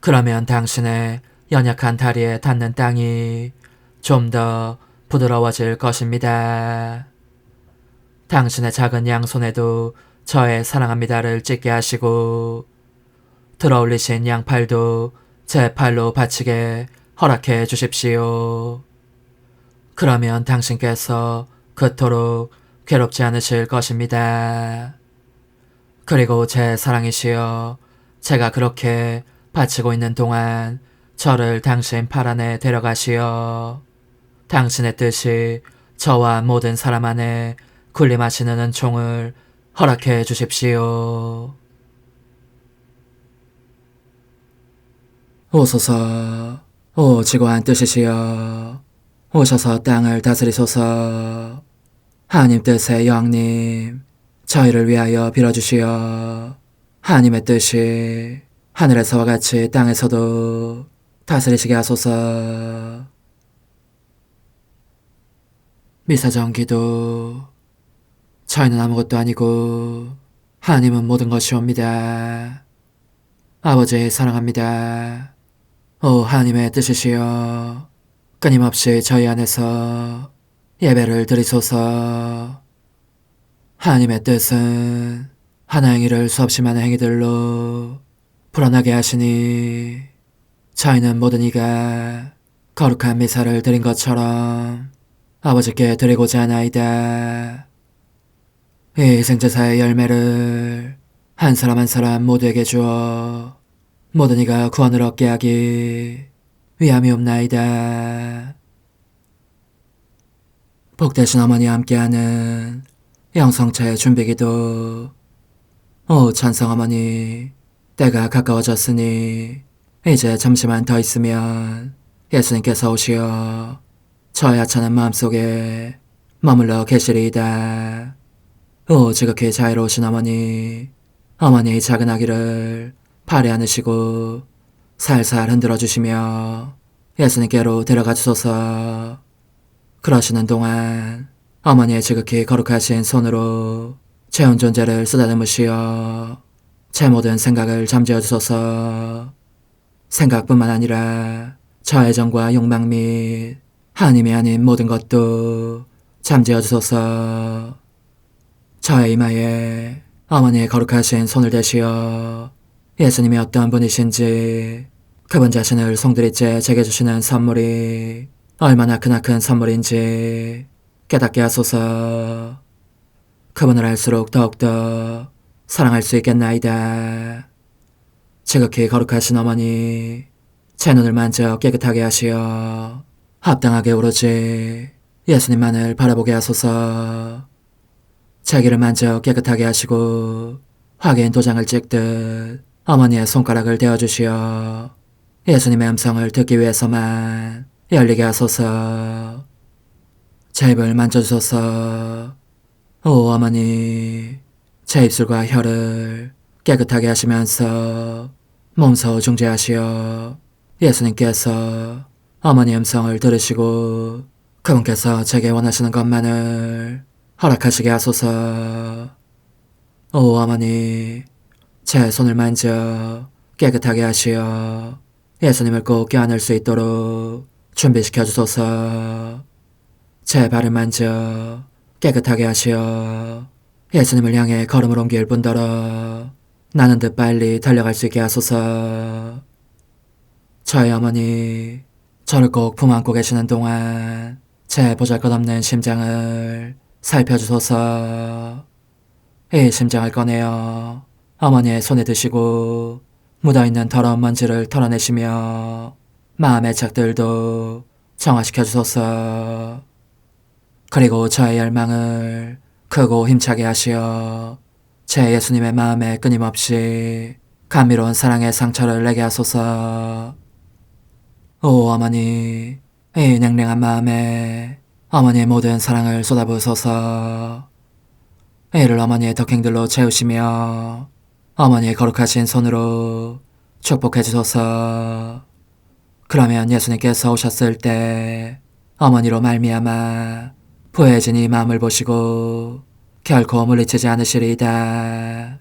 그러면 당신의 연약한 다리에 닿는 땅이 좀 더 부드러워질 것입니다. 당신의 작은 양손에도 저의 사랑합니다를 찍게 하시고 들어올리신 양팔도 제 팔로 받치게 허락해 주십시오. 그러면 당신께서 그토록 괴롭지 않으실 것입니다. 그리고 제 사랑이시여, 제가 그렇게 바치고 있는 동안 저를 당신 팔 안에 데려가시어 당신의 뜻이 저와 모든 사람 안에 군림하시는 은총을 허락해 주십시오. 오소서, 오 지고한 뜻이시여, 오셔서 땅을 다스리소서. 하나님 뜻의 여왕님, 저희를 위하여 빌어주시어 하나님의 뜻이 하늘에서와 같이 땅에서도 다스리시게 하소서. 미사정 기도. 저희는 아무것도 아니고 하나님은 모든 것이옵니다. 아버지 사랑합니다. 오 하나님의 뜻이시여, 끊임없이 저희 안에서 예배를 드리소서. 하나님의 뜻은 하나 행위를 수없이 많은 행위들로 불어나게 하시니 저희는 모든 이가 거룩한 미사를 드린 것처럼 아버지께 드리고자 하나이다. 이 희생제사의 열매를 한 사람 한 사람 모두에게 주어 모든 이가 구원을 얻게 하기 위함이옵나이다. 복되신 어머니와 함께하는 영성차의 준비기도. 오 찬성 어머니, 때가 가까워졌으니 이제 잠시만 더 있으면 예수님께서 오시어 저의 하찮은 마음속에 머물러 계시리이다. 오 지극히 자유로우신 어머니, 어머니의 작은 아기를 팔에 안으시고 살살 흔들어 주시며 예수님께로 데려가 주소서. 그러시는 동안 어머니의 지극히 거룩하신 손으로 제 온 존재를 쓰다듬으시어 제 모든 생각을 잠재워 주소서. 생각뿐만 아니라 저 애정과 욕망 및 하나님이 아닌 모든 것도 잠재워 주소서. 저의 이마에 어머니의 거룩하신 손을 대시어 예수님이 어떤 분이신지, 그분 자신을 송두리째 제게 주시는 선물이 얼마나 크나큰 선물인지 깨닫게 하소서. 그분을 알수록 더욱더 사랑할 수 있겠나이다. 지극히 거룩하신 어머니, 제 눈을 만져 깨끗하게 하시어 합당하게 오로지 예수님만을 바라보게 하소서. 제 귀를 만져 깨끗하게 하시고 확인 도장을 찍듯 어머니의 손가락을 대어주시어 예수님의 음성을 듣기 위해서만 열리게 하소서. 제 입을 만져주소서. 오 어머니, 제 입술과 혀를 깨끗하게 하시면서 몸소 중재하시어 예수님께서 어머니 음성을 들으시고 그분께서 제게 원하시는 것만을 허락하시게 하소서. 오 어머니, 제 손을 만져 깨끗하게 하시어 예수님을 꼭 껴안을 수 있도록 준비시켜 주소서. 제 발을 만져 깨끗하게 하시어 예수님을 향해 걸음을 옮길 뿐더러 나는 듯 빨리 달려갈 수 있게 하소서. 저희 어머니, 저를 꼭 품안고 계시는 동안 제 보잘것없는 심장을 살펴주소서. 이 심장을 꺼내어 어머니의 손에 드시고 묻어있는 더러운 먼지를 털어내시며 마음의 착들도 정화시켜 주소서. 그리고 저의 열망을 크고 힘차게 하시어 제 예수님의 마음에 끊임없이 감미로운 사랑의 상처를 내게 하소서. 오 어머니, 이 냉랭한 마음에 어머니의 모든 사랑을 쏟아부으소서. 이를 어머니의 덕행들로 채우시며 어머니의 거룩하신 손으로 축복해 주소서. 그러면 예수님께서 오셨을 때 어머니로 말미암아 부해진 이 마음을 보시고 결코 물리치지 않으시리이다.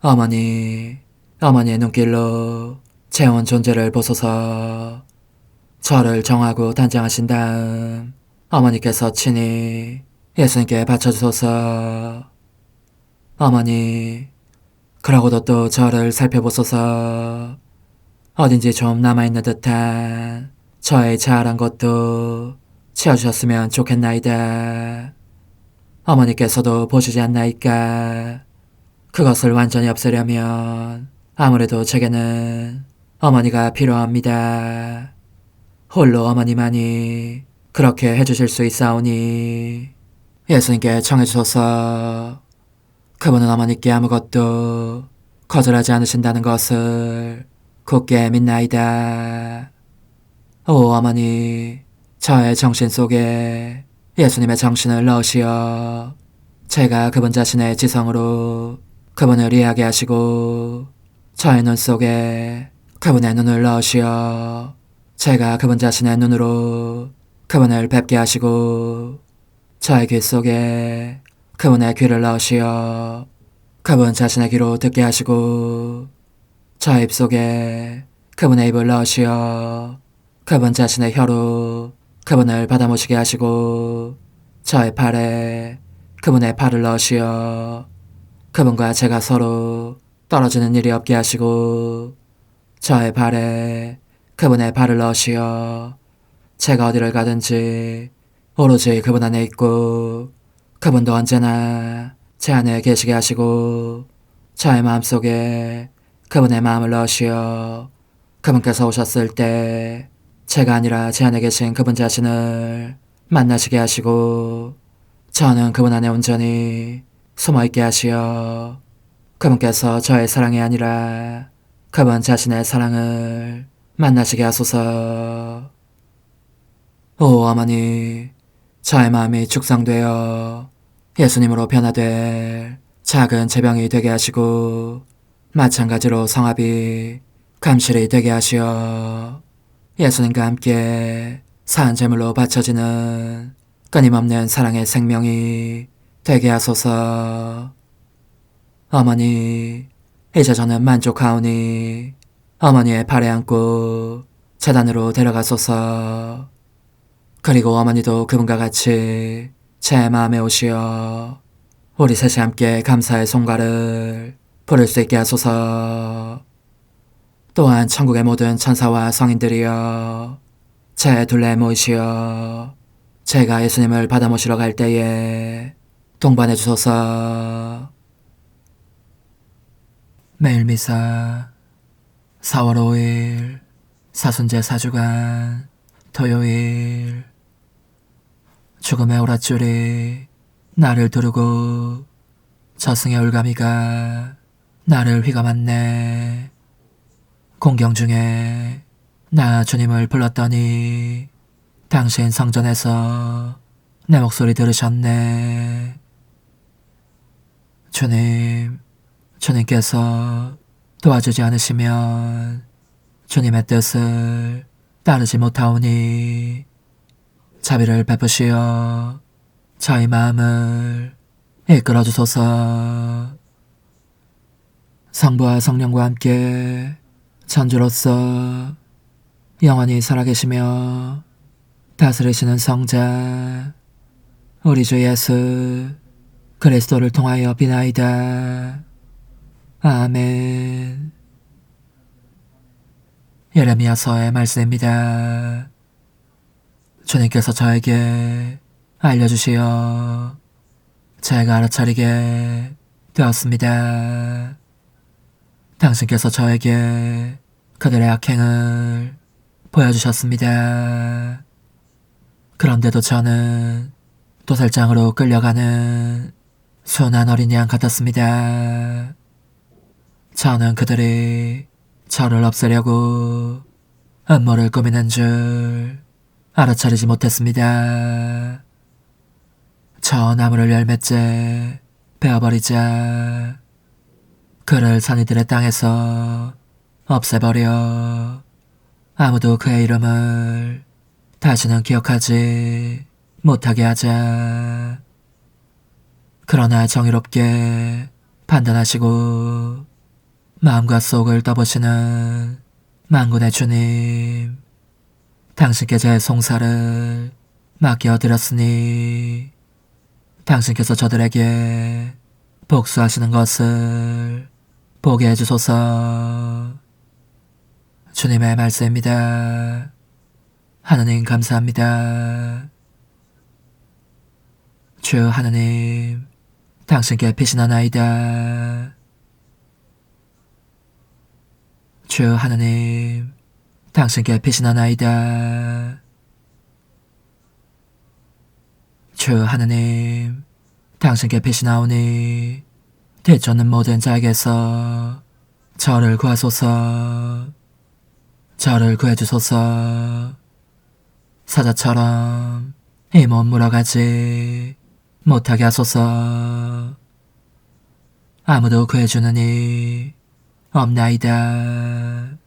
어머니, 어머니의 눈길로 제 온 존재를 보소서. 저를 정하고 단장하신 다음 어머니께서 친히 예수님께 바쳐주소서. 어머니, 그러고도 또 저를 살펴보소서. 어딘지 좀 남아있는 듯한 저의 자아란 것도 채워주셨으면 좋겠나이다. 어머니께서도 보시지 않나이까? 그것을 완전히 없애려면 아무래도 제게는 어머니가 필요합니다. 홀로 어머니만이 그렇게 해주실 수 있사오니 예수님께 청해주소서. 그분은 어머니께 아무것도 거절하지 않으신다는 것을 굳게 믿나이다. 오 어머니, 저의 정신 속에 예수님의 정신을 넣으시어 제가 그분 자신의 지성으로 그분을 이해하게 하시고 저의 눈 속에 그분의 눈을 넣으시어 제가 그분 자신의 눈으로 그분을 뵙게 하시고 저의 귀 속에 그분의 귀를 넣으시어 그분 자신의 귀로 듣게 하시고 저의 입 속에 그분의 입을 넣으시어 그분 자신의 혀로 그분을 받아모시게 하시고 저의 팔에 그분의 팔을 넣으시어 그분과 제가 서로 떨어지는 일이 없게 하시고 저의 발에 그분의 발을 넣으시어 제가 어디를 가든지 오로지 그분 안에 있고 그분도 언제나 제 안에 계시게 하시고 저의 마음속에 그분의 마음을 넣으시어 그분께서 오셨을 때 제가 아니라 제 안에 계신 그분 자신을 만나시게 하시고 저는 그분 안에 온전히 숨어있게 하시어 그분께서 저의 사랑이 아니라 그분 자신의 사랑을 만나시게 하소서. 오 어머니, 저의 마음이 축성되어 예수님으로 변화될 작은 제병이 되게 하시고 마찬가지로 성합이 감실이 되게 하시어 예수님과 함께 산 제물로 바쳐지는 끊임없는 사랑의 생명이 되게 하소서. 어머니, 이제 저는 만족하오니 어머니의 발에 안고 제단으로 데려가소서. 그리고 어머니도 그분과 같이 제 마음에 오시어 우리 셋이 함께 감사의 송가를 부를 수 있게 하소서. 또한 천국의 모든 천사와 성인들이여 제 둘레에 모이시어 제가 예수님을 받아 모시러 갈 때에 동반해 주소서. 매일 미사 4월 5일 사순제 4주간 토요일. 죽음의 오랏줄이 나를 두르고 저승의 올가미가 나를 휘감았네. 공경 중에 나 주님을 불렀더니 당신 성전에서 내 목소리 들으셨네. 주님께서 도와주지 않으시면 주님의 뜻을 따르지 못하오니 자비를 베푸시어 저희 마음을 이끌어 주소서. 성부와 성령과 함께 천주로서 영원히 살아계시며 다스리시는 성자 우리 주 예수 그리스도를 통하여 비나이다. 아멘. 예레미야서의 말씀입니다. 주님께서 저에게 알려주시어 제가 알아차리게 되었습니다. 당신께서 저에게 그들의 악행을 보여주셨습니다. 그런데도 저는 도살장으로 끌려가는 순한 어린 양 같았습니다. 저는 그들이 저를 없애려고 음모를 꾸미는 줄 알아차리지 못했습니다. 저 나무를 열매째 베어버리자 그를 산이들의 땅에서 없애버려 아무도 그의 이름을 다시는 기억하지 못하게 하자. 그러나 정의롭게 판단하시고 마음과 속을 떠보시는 만군의 주님, 당신께 제 송사를 맡겨드렸으니 당신께서 저들에게 복수하시는 것을 보게 해주소서. 주님의 말씀입니다. 하느님 감사합니다. 주 하느님, 당신께 피신하나이다. 주 하느님, 당신께 피신하나이다. 주 하느님, 당신께 피신하오니 뒤쫓는 모든 자에게서 저를 구하소서. 저를 구해주소서. 사자처럼 이 몸 물어가지 못하게 하소서. 아무도 구해주는 이 없나이다.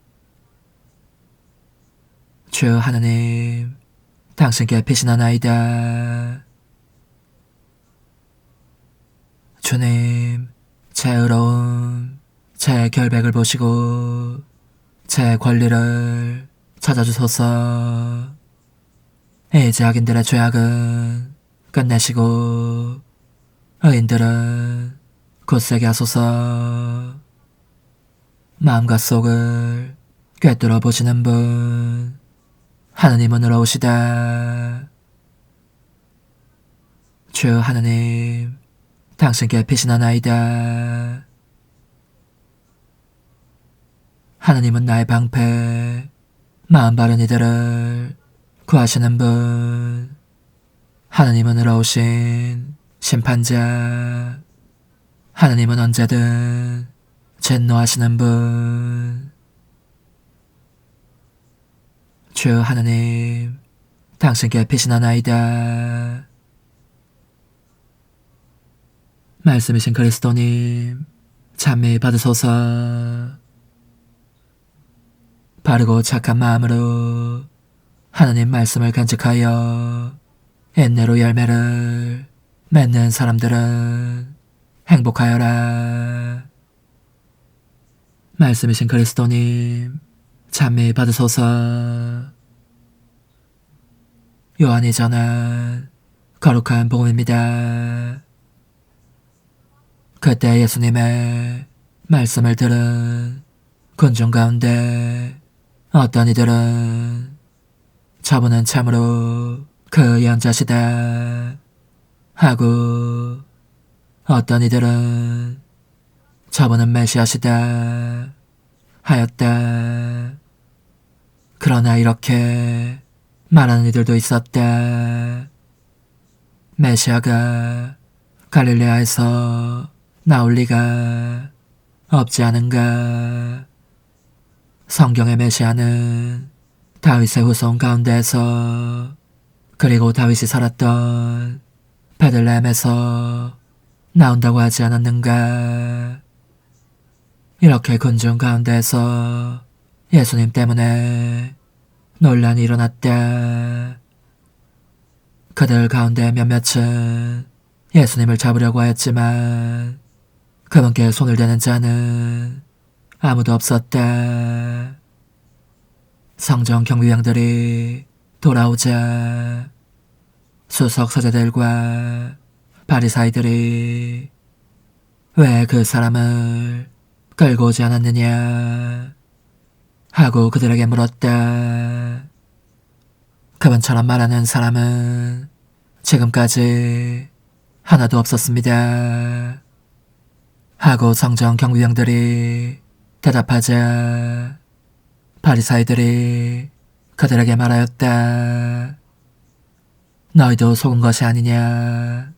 주 하느님, 당신께 피신하나이다. 주님, 제 의로움, 제 결백을 보시고 제 권리를 찾아주소서. 이 죄악인들의 죄악은 끝내시고 의인들은 굳세게 하소서. 마음과 속을 꿰뚫어 보시는 분, 하느님은 의로우시다. 주 하느님, 당신께 피신하나이다. 하느님은 나의 방패, 마음 바른 이들을 구하시는 분, 하느님은 의로우신 심판자, 하느님은 언제든 진노하시는 분. 주 하느님, 당신께 피신하나이다. 말씀이신 그리스도님, 찬미 받으소서. 바르고 착한 마음으로 하느님 말씀을 간직하여 인내로 열매를 맺는 사람들은 행복하여라. 말씀이신 그리스도님, 찬미 받으소서. 요한이 전한 거룩한 복음입니다. 그때 예수님의 말씀을 들은 군중 가운데 어떤 이들은 저분은 참으로 그 연자시다 하고, 어떤 이들은 저분은 메시아시다 하였다. 그러나 이렇게 말하는 이들도 있었다. 메시아가 갈릴레아에서 나올 리가 없지 않은가. 성경의 메시아는 다윗의 후손 가운데에서 그리고 다윗이 살았던 베들레헴에서 나온다고 하지 않았는가. 이렇게 군중 가운데에서 예수님 때문에 논란이 일어났다. 그들 가운데 몇몇은 예수님을 잡으려고 하였지만 그분께 손을 대는 자는 아무도 없었다. 성전 경비병들이 돌아오자 수석 서재들과 바리사이들이 왜 그 사람을 끌고 오지 않았느냐 하고 그들에게 물었다. 그분처럼 말하는 사람은 지금까지 하나도 없었습니다. 하고 성전 경비병들이 대답하자 바리사이들이 그들에게 말하였다. 너희도 속은 것이 아니냐.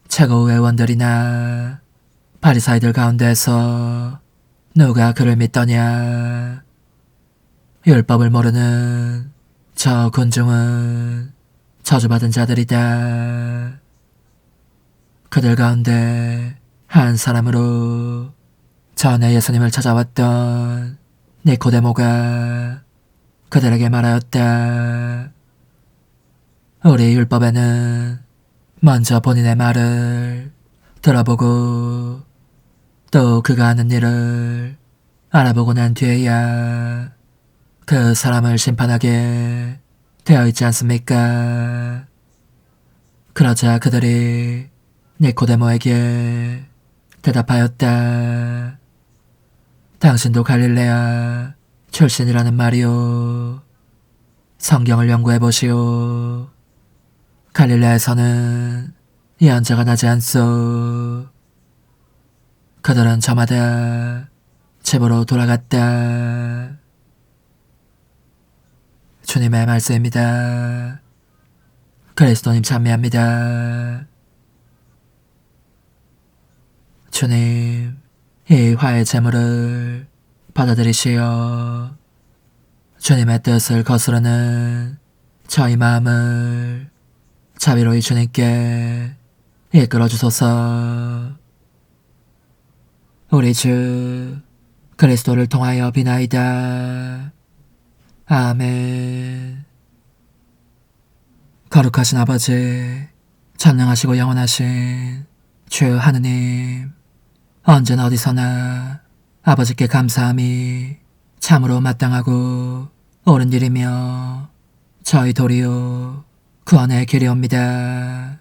최고의원들이나 바리사이들 가운데서 누가 그를 믿더냐. 율법을 모르는 저 군중은 저주받은 자들이다. 그들 가운데 한 사람으로 전에 예수님을 찾아왔던 니코데모가 그들에게 말하였다. 우리 율법에는 먼저 본인의 말을 들어보고 또 그가 하는 일을 알아보고 난 뒤에야 그 사람을 심판하게 되어 있지 않습니까? 그러자 그들이 니코데모에게 대답하였다. 당신도 갈릴레아 출신이라는 말이오. 성경을 연구해보시오. 갈릴레아에서는 예언자가 나지 않소. 그들은 저마다 집으로 돌아갔다. 주님의 말씀입니다. 그리스도님 찬미합니다. 주님, 이 화의 제물을 받아들이시어 주님의 뜻을 거스르는 저희 마음을 자비로이 주님께 이끌어 주소서. 우리 주 그리스도를 통하여 비나이다. 아멘. 거룩하신 아버지, 전능하시고 영원하신 주 하느님, 언제나 어디서나 아버지께 감사함이 참으로 마땅하고 옳은 일이며 저희 도리요 구원의 길이옵니다.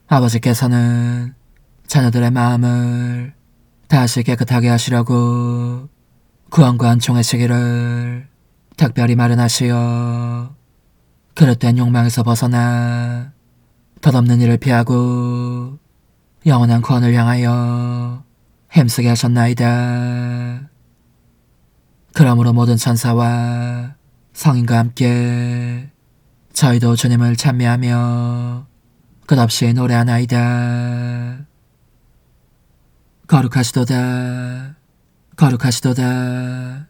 아버지께서는 자녀들의 마음을 다시 깨끗하게 하시려고 구원과 은총의 시기를 특별히 마련하시어 그릇된 욕망에서 벗어나 덧없는 일을 피하고 영원한 구원을 향하여 힘쓰게 하셨나이다. 그러므로 모든 천사와 성인과 함께 저희도 주님을 찬미하며 끝없이 노래하나이다. 거룩하시도다. 거룩하시도다.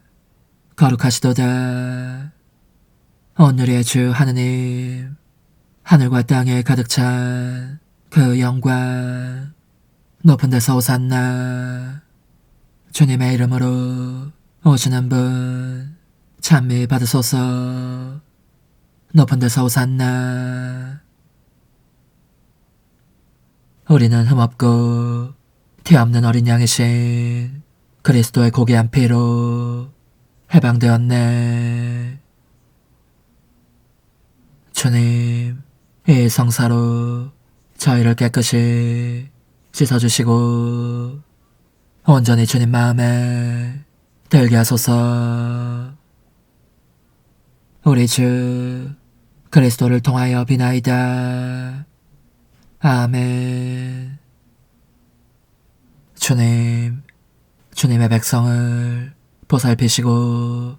거룩하시도다. 오늘의 주 하느님, 하늘과 땅에 가득 찬 그 영광, 높은 데서 오산나. 주님의 이름으로 오시는 분 찬미 받으소서. 높은 데서 오산나. 우리는 흠없고 티 없는 어린 양이신 그리스도의 고귀한 피로 해방되었네. 주님, 이 성사로 저희를 깨끗이 씻어주시고 온전히 주님 마음에 들게 하소서. 우리 주 그리스도를 통하여 비나이다. 아멘. 주님, 주님의 백성을 보살피시고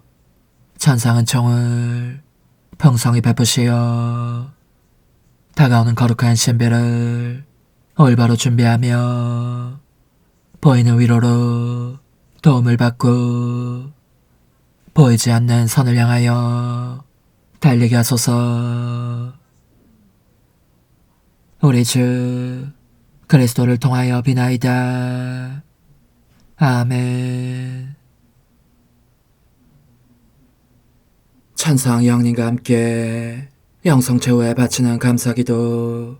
천상은 총을 풍성히 베푸시어 다가오는 거룩한 신비를 올바로 준비하며 보이는 위로로 도움을 받고 보이지 않는 선을 향하여 달리게 하소서. 우리 주 그리스도를 통하여 비나이다. 아멘. 천상 영님과 함께 영성 최후에 바치는 감사기도.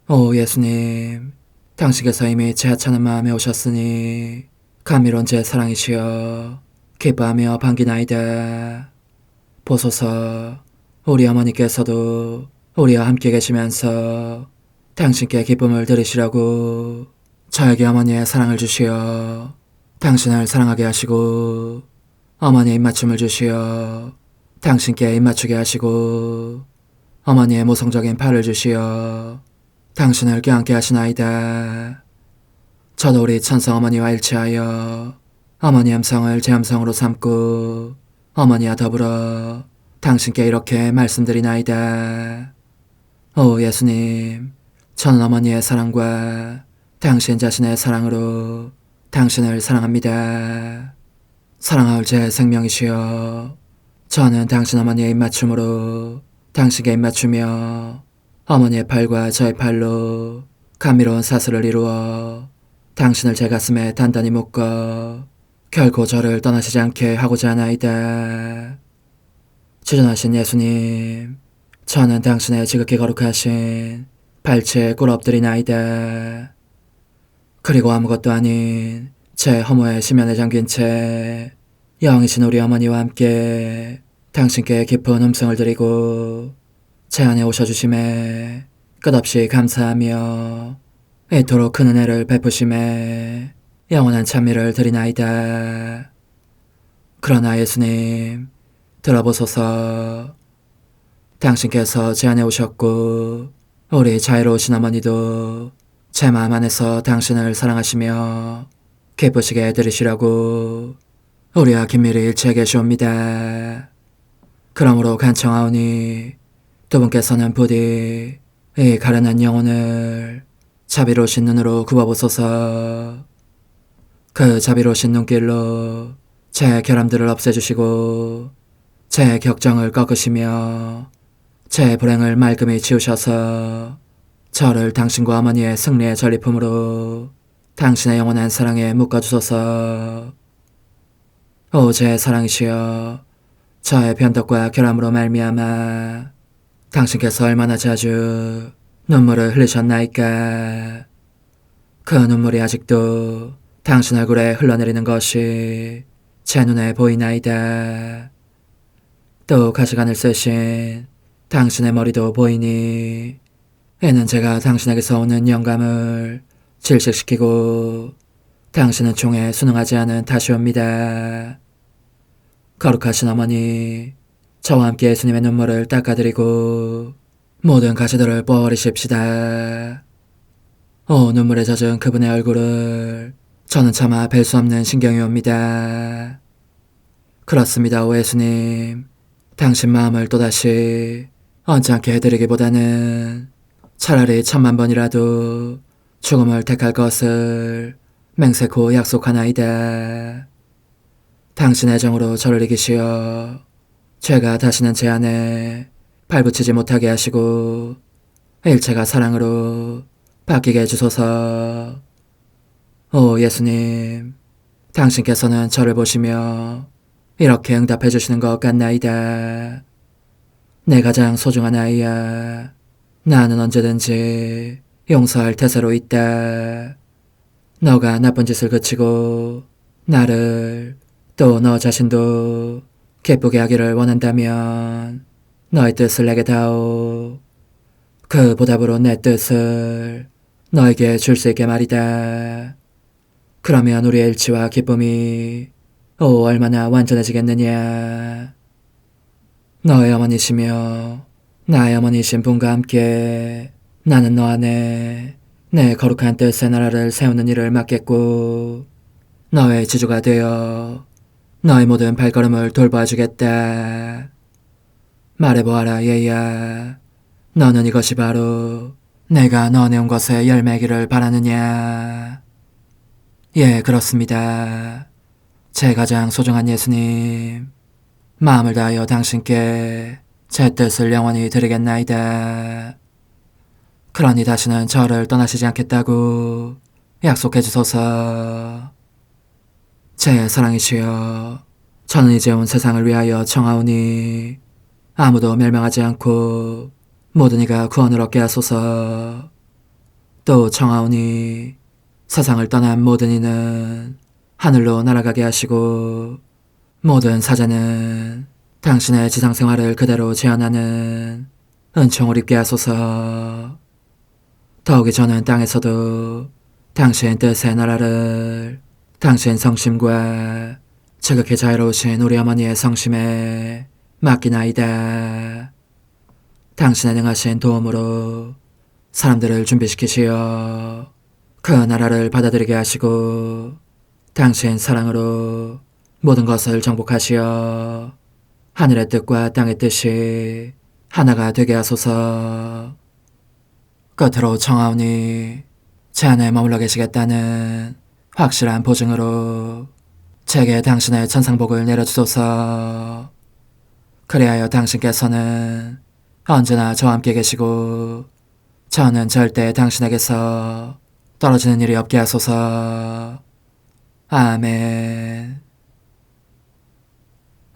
오 예수님, 당신께서 이미 제 하찮은 마음에 오셨으니 감미로운 제 사랑이시여 기뻐하며 반기나이다. 보소서, 우리 어머니께서도 우리와 함께 계시면서 당신께 기쁨을 드리시라고 저에게 어머니의 사랑을 주시어 당신을 사랑하게 하시고 어머니의 입맞춤을 주시어 당신께 입맞추게 하시고 어머니의 모성적인 팔을 주시어 당신을 껴안게 하시나이다. 저도 우리 천상 어머니와 일치하여 어머니 음성을 제 음성으로 삼고 어머니와 더불어 당신께 이렇게 말씀드리나이다. 오 예수님, 저는 어머니의 사랑과 당신 자신의 사랑으로 당신을 사랑합니다. 사랑하올 제 생명이시여, 저는 당신 어머니의 입맞춤으로 당신께 입맞추며 어머니의 팔과 저의 팔로 감미로운 사슬을 이루어 당신을 제 가슴에 단단히 묶어 결코 저를 떠나시지 않게 하고자 하나이다. 주전하신 예수님, 저는 당신의 지극히 거룩하신 발치에 꿇어 엎드리나이다. 그리고 아무것도 아닌 제 허무의 심연에 잠긴 채 영이신 우리 어머니와 함께 당신께 깊은 음성을 드리고 제 안에 오셔주심에 끝없이 감사하며 이토록 큰 은혜를 베푸심에 영원한 찬미를 드리나이다. 그러나 예수님, 들어보소서. 당신께서 제 안에 오셨고 우리 자유로우신 어머니도 제 마음 안에서 당신을 사랑하시며 기쁘시게 들으시라고 우리와 긴밀히 일치해 계시옵니다. 그러므로 간청하오니 두 분께서는 부디 이 가련한 영혼을 자비로우신 눈으로 굽어보소서. 그 자비로우신 눈길로 제 결함들을 없애주시고 제 격정을 꺾으시며 제 불행을 말끔히 지우셔서 저를 당신과 어머니의 승리의 전리품으로 당신의 영원한 사랑에 묶어주소서. 오 제 사랑이시여, 저의 변덕과 결함으로 말미암아 당신께서 얼마나 자주 눈물을 흘리셨나이까. 그 눈물이 아직도 당신 얼굴에 흘러내리는 것이 제 눈에 보이나이다. 또 가시관을 쓰신 당신의 머리도 보이니 이는 제가 당신에게서 오는 영감을 질식시키고 당신은 총에 순응하지 않은 탓이옵니다. 거룩하신 어머니, 저와 함께 예수님의 눈물을 닦아드리고 모든 가시들을 뽑아버리십시다. 오 눈물에 젖은 그분의 얼굴을 저는 차마 뵐 수 없는 신경이 옵니다. 그렇습니다. 오 예수님, 당신 마음을 또다시 언짢게 해드리기보다는 차라리 10,000,000번이라도 죽음을 택할 것을 맹세코 약속하나이다. 당신 애정으로 저를 이기시어 죄가 다시는 제 안에 발붙이지 못하게 하시고 일체가 사랑으로 바뀌게 해주소서. 오 예수님, 당신께서는 저를 보시며 이렇게 응답해 주시는 것 같나이다. 내 가장 소중한 아이야, 나는 언제든지 용서할 태세로 있다. 너가 나쁜 짓을 그치고 나를 또 너 자신도 기쁘게 하기를 원한다면 너의 뜻을 내게 다오. 그 보답으로 내 뜻을 너에게 줄 수 있게 말이다. 그러면 우리의 일치와 기쁨이 얼마나 완전해지겠느냐. 너의 어머니시며 나의 어머니신 분과 함께 나는 너 안에 내 거룩한 뜻의 나라를 세우는 일을 맡겠고 너의 지주가 되어 너의 모든 발걸음을 돌봐주겠다. 말해보아라 얘야. 너는 이것이 바로 내가 넣어내온 것의 열매기를 바라느냐. 예, 그렇습니다. 제 가장 소중한 예수님, 마음을 다하여 당신께 제 뜻을 영원히 드리겠나이다. 그러니 다시는 저를 떠나시지 않겠다고 약속해 주소서. 제 사랑이시여, 저는 이제 온 세상을 위하여 청하오니 아무도 멸망하지 않고 모든 이가 구원을 얻게 하소서. 또 청하오니 세상을 떠난 모든 이는 하늘로 날아가게 하시고 모든 사자는 당신의 지상생활을 그대로 재현하는 은총을 입게 하소서. 더욱이 저는 땅에서도 당신 뜻의 나라를 당신 성심과 지극히 자유로우신 우리 어머니의 성심에 맡기나이다. 당신의 능하신 도움으로 사람들을 준비시키시어 그 나라를 받아들이게 하시고 당신 사랑으로 모든 것을 정복하시어 하늘의 뜻과 땅의 뜻이 하나가 되게 하소서. 끝으로 청하오니 제 안에 머물러 계시겠다는 확실한 보증으로 제게 당신의 천상복을 내려주소서. 그리하여 당신께서는 언제나 저와 함께 계시고 저는 절대 당신에게서 떨어지는 일이 없게 하소서. 아멘.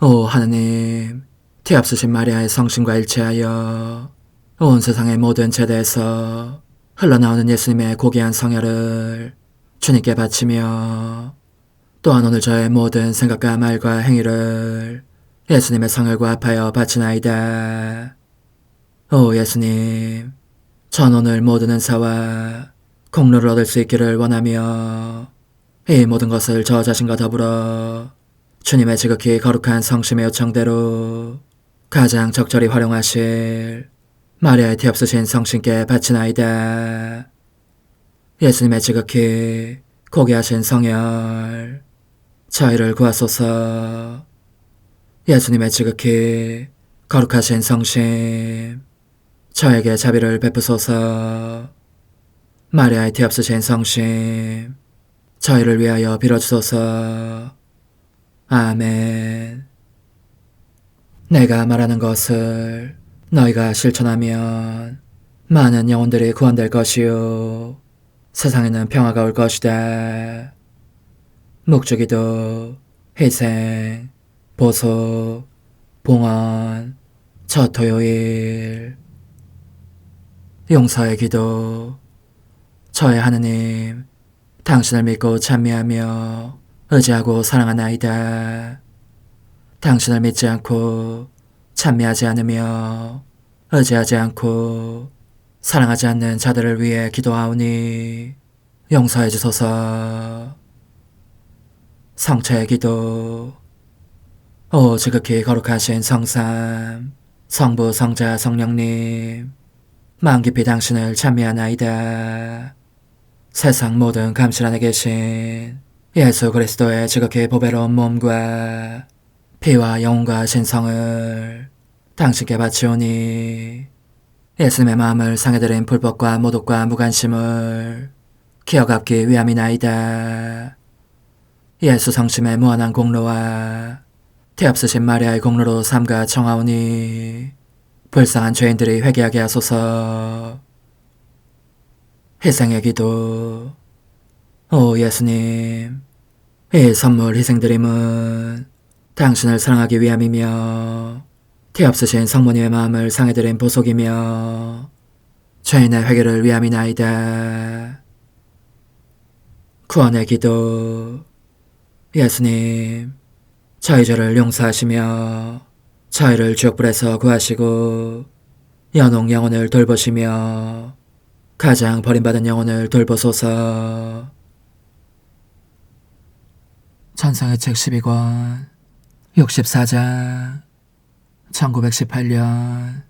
오 하느님, 티없으신 마리아의 성심과 일치하여 온 세상의 모든 제대에서 흘러나오는 예수님의 고귀한 성혈을 주님께 바치며 또한 오늘 저의 모든 생각과 말과 행위를 예수님의 성혈과 합하여 바치나이다. 오 예수님, 전 오늘 모든 은사와 공로를 얻을 수 있기를 원하며 이 모든 것을 저 자신과 더불어 주님의 지극히 거룩한 성심의 요청대로 가장 적절히 활용하실 마리아의 티없으신 성신께 바치나이다. 예수님의 지극히 고귀하신 성혈, 저희를 구하소서. 예수님의 지극히 거룩하신 성심, 저에게 자비를 베푸소서. 마리아의 티없으신 성심, 저희를 위하여 빌어주소서. 아멘. 내가 말하는 것을 너희가 실천하면 많은 영혼들이 구원될 것이요 세상에는 평화가 올 것이다. 묵주기도, 희생, 보속, 봉헌, 첫 토요일. 용서의 기도. 저의 하느님, 당신을 믿고 찬미하며 의지하고 사랑하나이다. 당신을 믿지 않고 찬미하지 않으며 의지하지 않고 사랑하지 않는 자들을 위해 기도하오니 용서해 주소서. 성체의 기도. 오 지극히 거룩하신 성삼, 성부, 성자, 성령님, 마음 깊이 당신을 찬미하나이다. 세상 모든 감실 안에 계신 예수 그리스도의 지극히 보배로운 몸과 피와 영혼과 신성을 당신께 바치오니 예수님의 마음을 상해드린 불법과 모독과 무관심을 기어갚기 위함이나이다. 예수 성심의 무한한 공로와 티없으신 마리아의 공로로 삼가 청하오니 불쌍한 죄인들이 회개하게 하소서. 희생의 기도. 오 예수님, 이 선물 희생드림은 당신을 사랑하기 위함이며 티없으신 성모님의 마음을 상해드린 보속이며 죄인의 회개를 위함이나이다. 구원의 기도. 예수님, 저희 죄를 용서하시며 저희를 지옥불에서 구하시고 연옥 영혼을 돌보시며 가장 버림받은 영혼을 돌보소서. 찬송의 책 12권 64장 1918년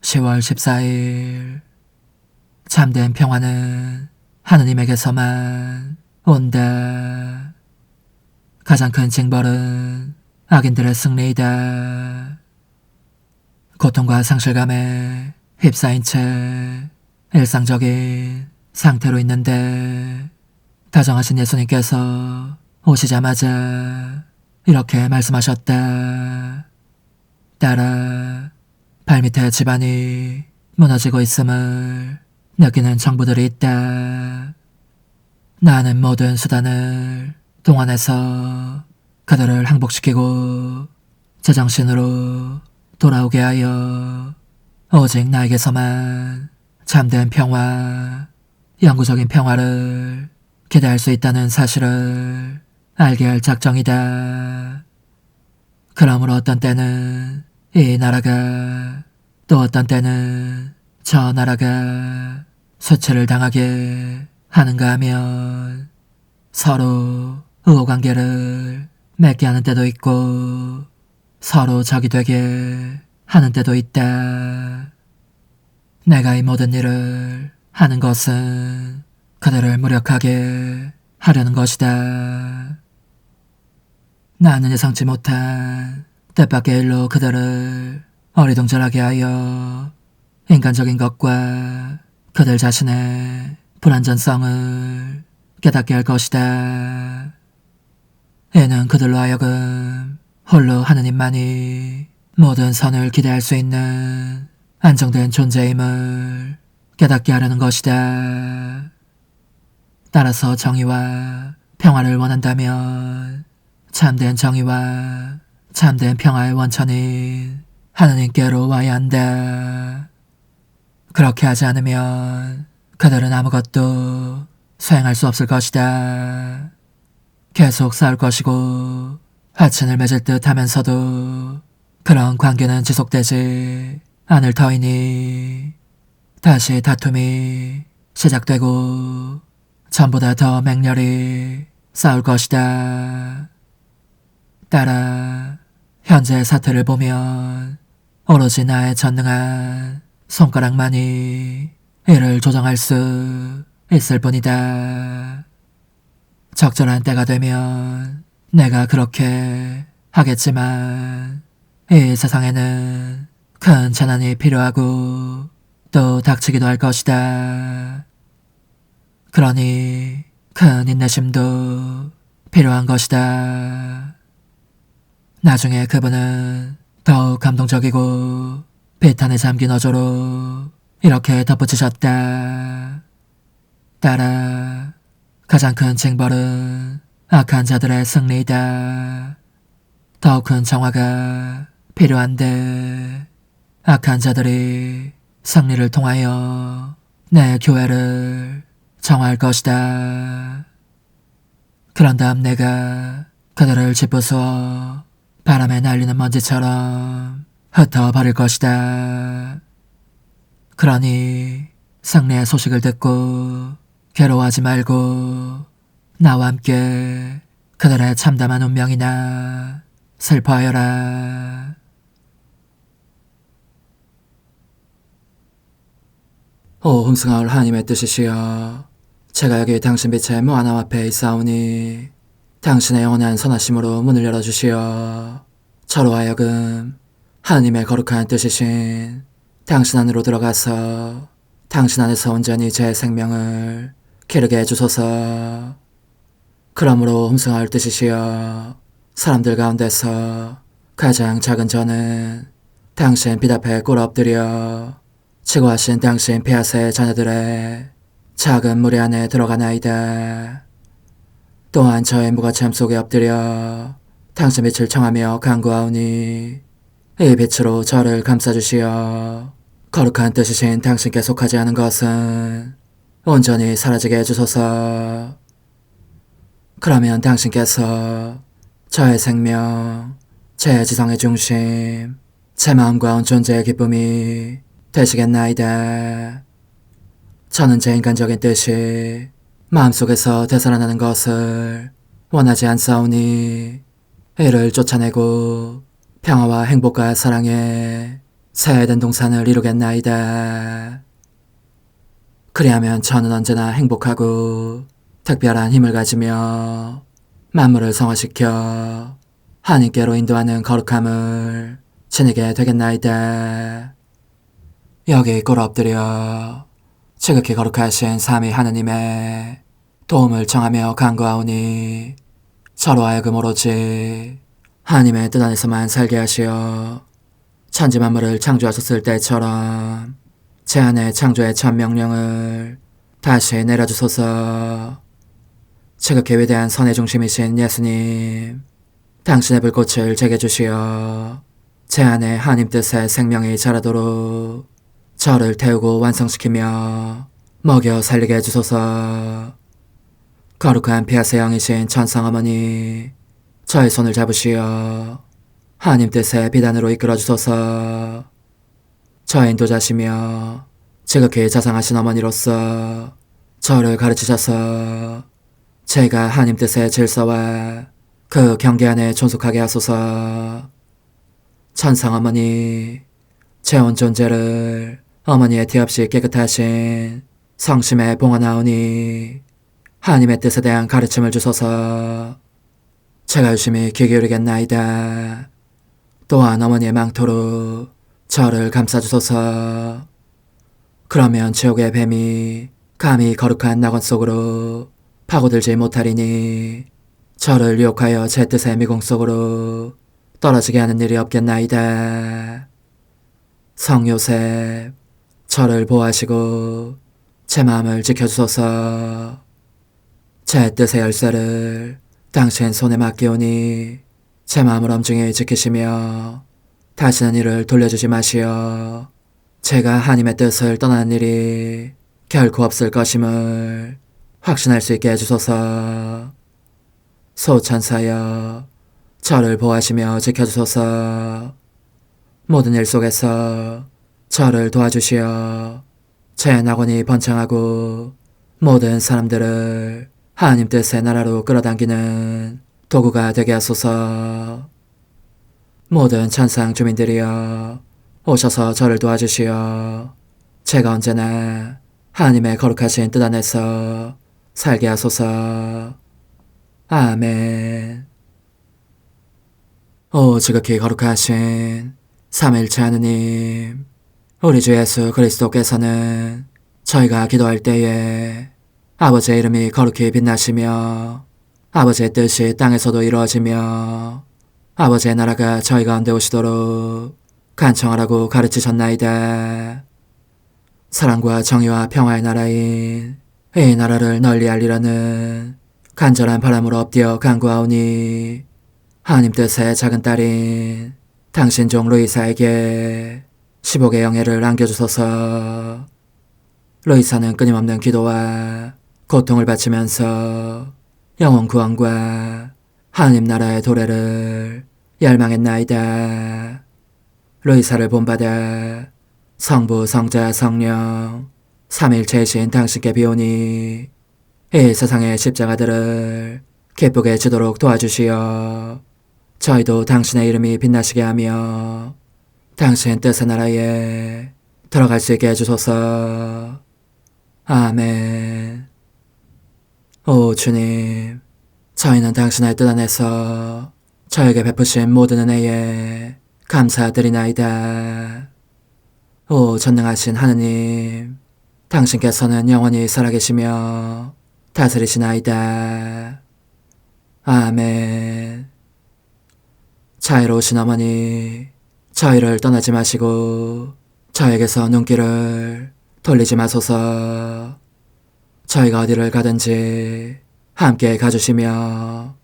10월 14일. 참된 평화는 하느님에게서만 온다. 가장 큰 징벌은 악인들의 승리이다. 고통과 상실감에 휩싸인 채 일상적인 상태로 있는데 다정하신 예수님께서 오시자마자 이렇게 말씀하셨다. 딸아, 발밑에 집안이 무너지고 있음을 느끼는 정부들이 있다. 나는 모든 수단을 동원해서 그들을 항복시키고 제정신으로 돌아오게 하여 오직 나에게서만 참된 평화, 영구적인 평화를 기대할 수 있다는 사실을 알게 할 작정이다. 그러므로 어떤 때는 이 나라가 또 어떤 때는 저 나라가 수치를 당하게 하는가 하면 서로 의호관계를 맺게 하는 때도 있고 서로 적이 되게 하는 때도 있다. 내가 이 모든 일을 하는 것은 그들을 무력하게 하려는 것이다. 나는 예상치 못한 뜻밖의 일로 그들을 어리둥절하게 하여 인간적인 것과 그들 자신의 불완전성을 깨닫게 할 것이다. 이는 그들로 하여금 홀로 하느님만이 모든 선을 기대할 수 있는 안정된 존재임을 깨닫게 하려는 것이다. 따라서 정의와 평화를 원한다면 참된 정의와 참된 평화의 원천인 하느님께로 와야 한다. 그렇게 하지 않으면 그들은 아무것도 수행할 수 없을 것이다. 계속 싸울 것이고 화친을 맺을 듯 하면서도 그런 관계는 지속되지 않을 터이니 다시 다툼이 시작되고 전보다 더 맹렬히 싸울 것이다. 딸아, 현재의 사태를 보면 오로지 나의 전능한 손가락만이 이를 조정할 수 있을 뿐이다. 적절한 때가 되면 내가 그렇게 하겠지만 이 세상에는 큰 재난이 필요하고 또 닥치기도 할 것이다. 그러니 큰 인내심도 필요한 것이다. 나중에 그분은 더욱 감동적이고 비탄에 잠긴 어조로 이렇게 덧붙이셨다. 딸아, 가장 큰 징벌은 악한 자들의 승리이다. 더욱 큰 정화가 필요한데 악한 자들이 승리를 통하여 내 교회를 정화할 것이다. 그런 다음 내가 그들을 짚부수어 바람에 날리는 먼지처럼 흩어버릴 것이다. 그러니 승리의 소식을 듣고 괴로워하지 말고 나와 함께 그들의 참담한 운명이나 슬퍼하여라. 오 흥승하올 하나님의 뜻이시여, 제가 여기 당신 빛의 무한함 앞에 있사오니 당신의 영원한 선하심으로 문을 열어주시어 저로 하여금 하나님의 거룩한 뜻이신 당신 안으로 들어가서 당신 안에서 온전히 제 생명을 기르게 해주소서. 그러므로 흠승할 뜻이시여, 사람들 가운데서 가장 작은 저는 당신 빛 앞에 꿇어 엎드려 치고하신 당신 폐하세 자녀들의 작은 무리 안에 들어가나이다. 또한 저의 무거참 속에 엎드려 당신 빛을 청하며 간구하오니 이 빛으로 저를 감싸주시어 거룩한 뜻이신 당신께 속하지 않은 것은 온전히 사라지게 해주소서. 그러면 당신께서 저의 생명, 제 지성의 중심, 제 마음과 온 존재의 기쁨이 되시겠나이다. 저는 제 인간적인 뜻이 마음속에서 되살아나는 것을 원하지 않사오니 이를 쫓아내고 평화와 행복과 사랑의 새해된 동산을 이루겠나이다. 그리하면 저는 언제나 행복하고 특별한 힘을 가지며 만물을 성화시켜 하나님께로 인도하는 거룩함을 지니게 되겠나이다. 여기 꿇어 엎드려 지극히 거룩하신 삼위 하느님의 도움을 청하며 간구하오니 저로 하여금 오로지 하나님의 뜻 안에서만 살게 하시어 천지만물을 창조하셨을 때처럼 제 안에 창조의 첫 명령을 다시 내려주소서. 지극히 위대한 선의 중심이신 예수님, 당신의 불꽃을 제게 주시어 제 안에 하나님 뜻의 생명이 자라도록 저를 태우고 완성시키며 먹여 살리게 해주소서. 거룩한 피아세 영이신 천상어머니, 저의 손을 잡으시어 하나님 뜻의 비단으로 이끌어주소서. 저의 인도자시며 지극히 자상하신 어머니로서 저를 가르치셔서 제가 하나님 뜻의 질서와 그 경계 안에 존속하게 하소서. 천상어머니, 제 온 존재를 어머니의 티 없이 깨끗하신 성심에 봉헌하오니 하나님의 뜻에 대한 가르침을 주소서. 제가 열심히 귀 기울이겠나이다. 또한 어머니의 망토로 저를 감싸주소서. 그러면 지옥의 뱀이 감히 거룩한 낙원 속으로 파고들지 못하리니 저를 유혹하여 제 뜻의 미궁 속으로 떨어지게 하는 일이 없겠나이다. 성요셉, 저를 보호하시고 제 마음을 지켜주소서. 제 뜻의 열쇠를 당신 손에 맡기오니 제 마음을 엄중히 지키시며 다시는 이를 돌려주지 마시어 제가 하나님의 뜻을 떠나는 일이 결코 없을 것임을 확신할 수 있게 해주소서. 소천사여, 저를 보호하시며 지켜주소서. 모든 일 속에서 저를 도와주시어 제 낙원이 번창하고 모든 사람들을 하나님 뜻의 나라로 끌어당기는 도구가 되게 하소서. 모든 천상 주민들이여, 오셔서 저를 도와주시어 제가 언제나 하나님의 거룩하신 뜻 안에서 살게 하소서. 아멘. 오 지극히 거룩하신 삼위일체 하느님, 우리 주 예수 그리스도께서는 저희가 기도할 때에 아버지의 이름이 거룩히 빛나시며 아버지의 뜻이 땅에서도 이루어지며 아버지의 나라가 저희 가운데 오시도록 간청하라고 가르치셨나이다. 사랑과 정의와 평화의 나라인 이 나라를 널리 알리라는 간절한 바람으로 엎드려 간구하오니 하나님 뜻의 작은 딸인 당신 종 루이사에게 15개 영예를 안겨주소서. 루이사는 끊임없는 기도와 고통을 바치면서 영혼 구원과 하나님 나라의 도래를 열망했나이다. 루이사를 본받아 성부, 성자, 성령 삼일체이신 당신께 비오니 이 세상의 십자가들을 기쁘게 지도록 도와주시어 저희도 당신의 이름이 빛나시게 하며 당신 뜻의 나라에 들어갈 수 있게 해주소서. 아멘. 오 주님, 저희는 당신의 뜻 안에서 저에게 베푸신 모든 은혜에 감사드리나이다. 오 전능하신 하느님, 당신께서는 영원히 살아계시며 다스리시나이다. 아멘. 자애로우신 어머니, 저희를 떠나지 마시고 저에게서 눈길을 돌리지 마소서. 저희가 어디를 가든지 함께 가주시며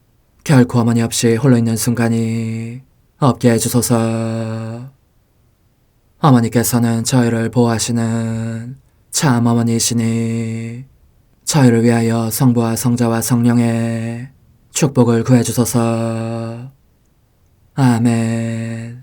결코 어머니 없이 홀로 있는 순간이 없게 해주소서. 어머니께서는 저희를 보호하시는 참 어머니이시니 저희를 위하여 성부와 성자와 성령의 축복을 구해주소서. 아멘.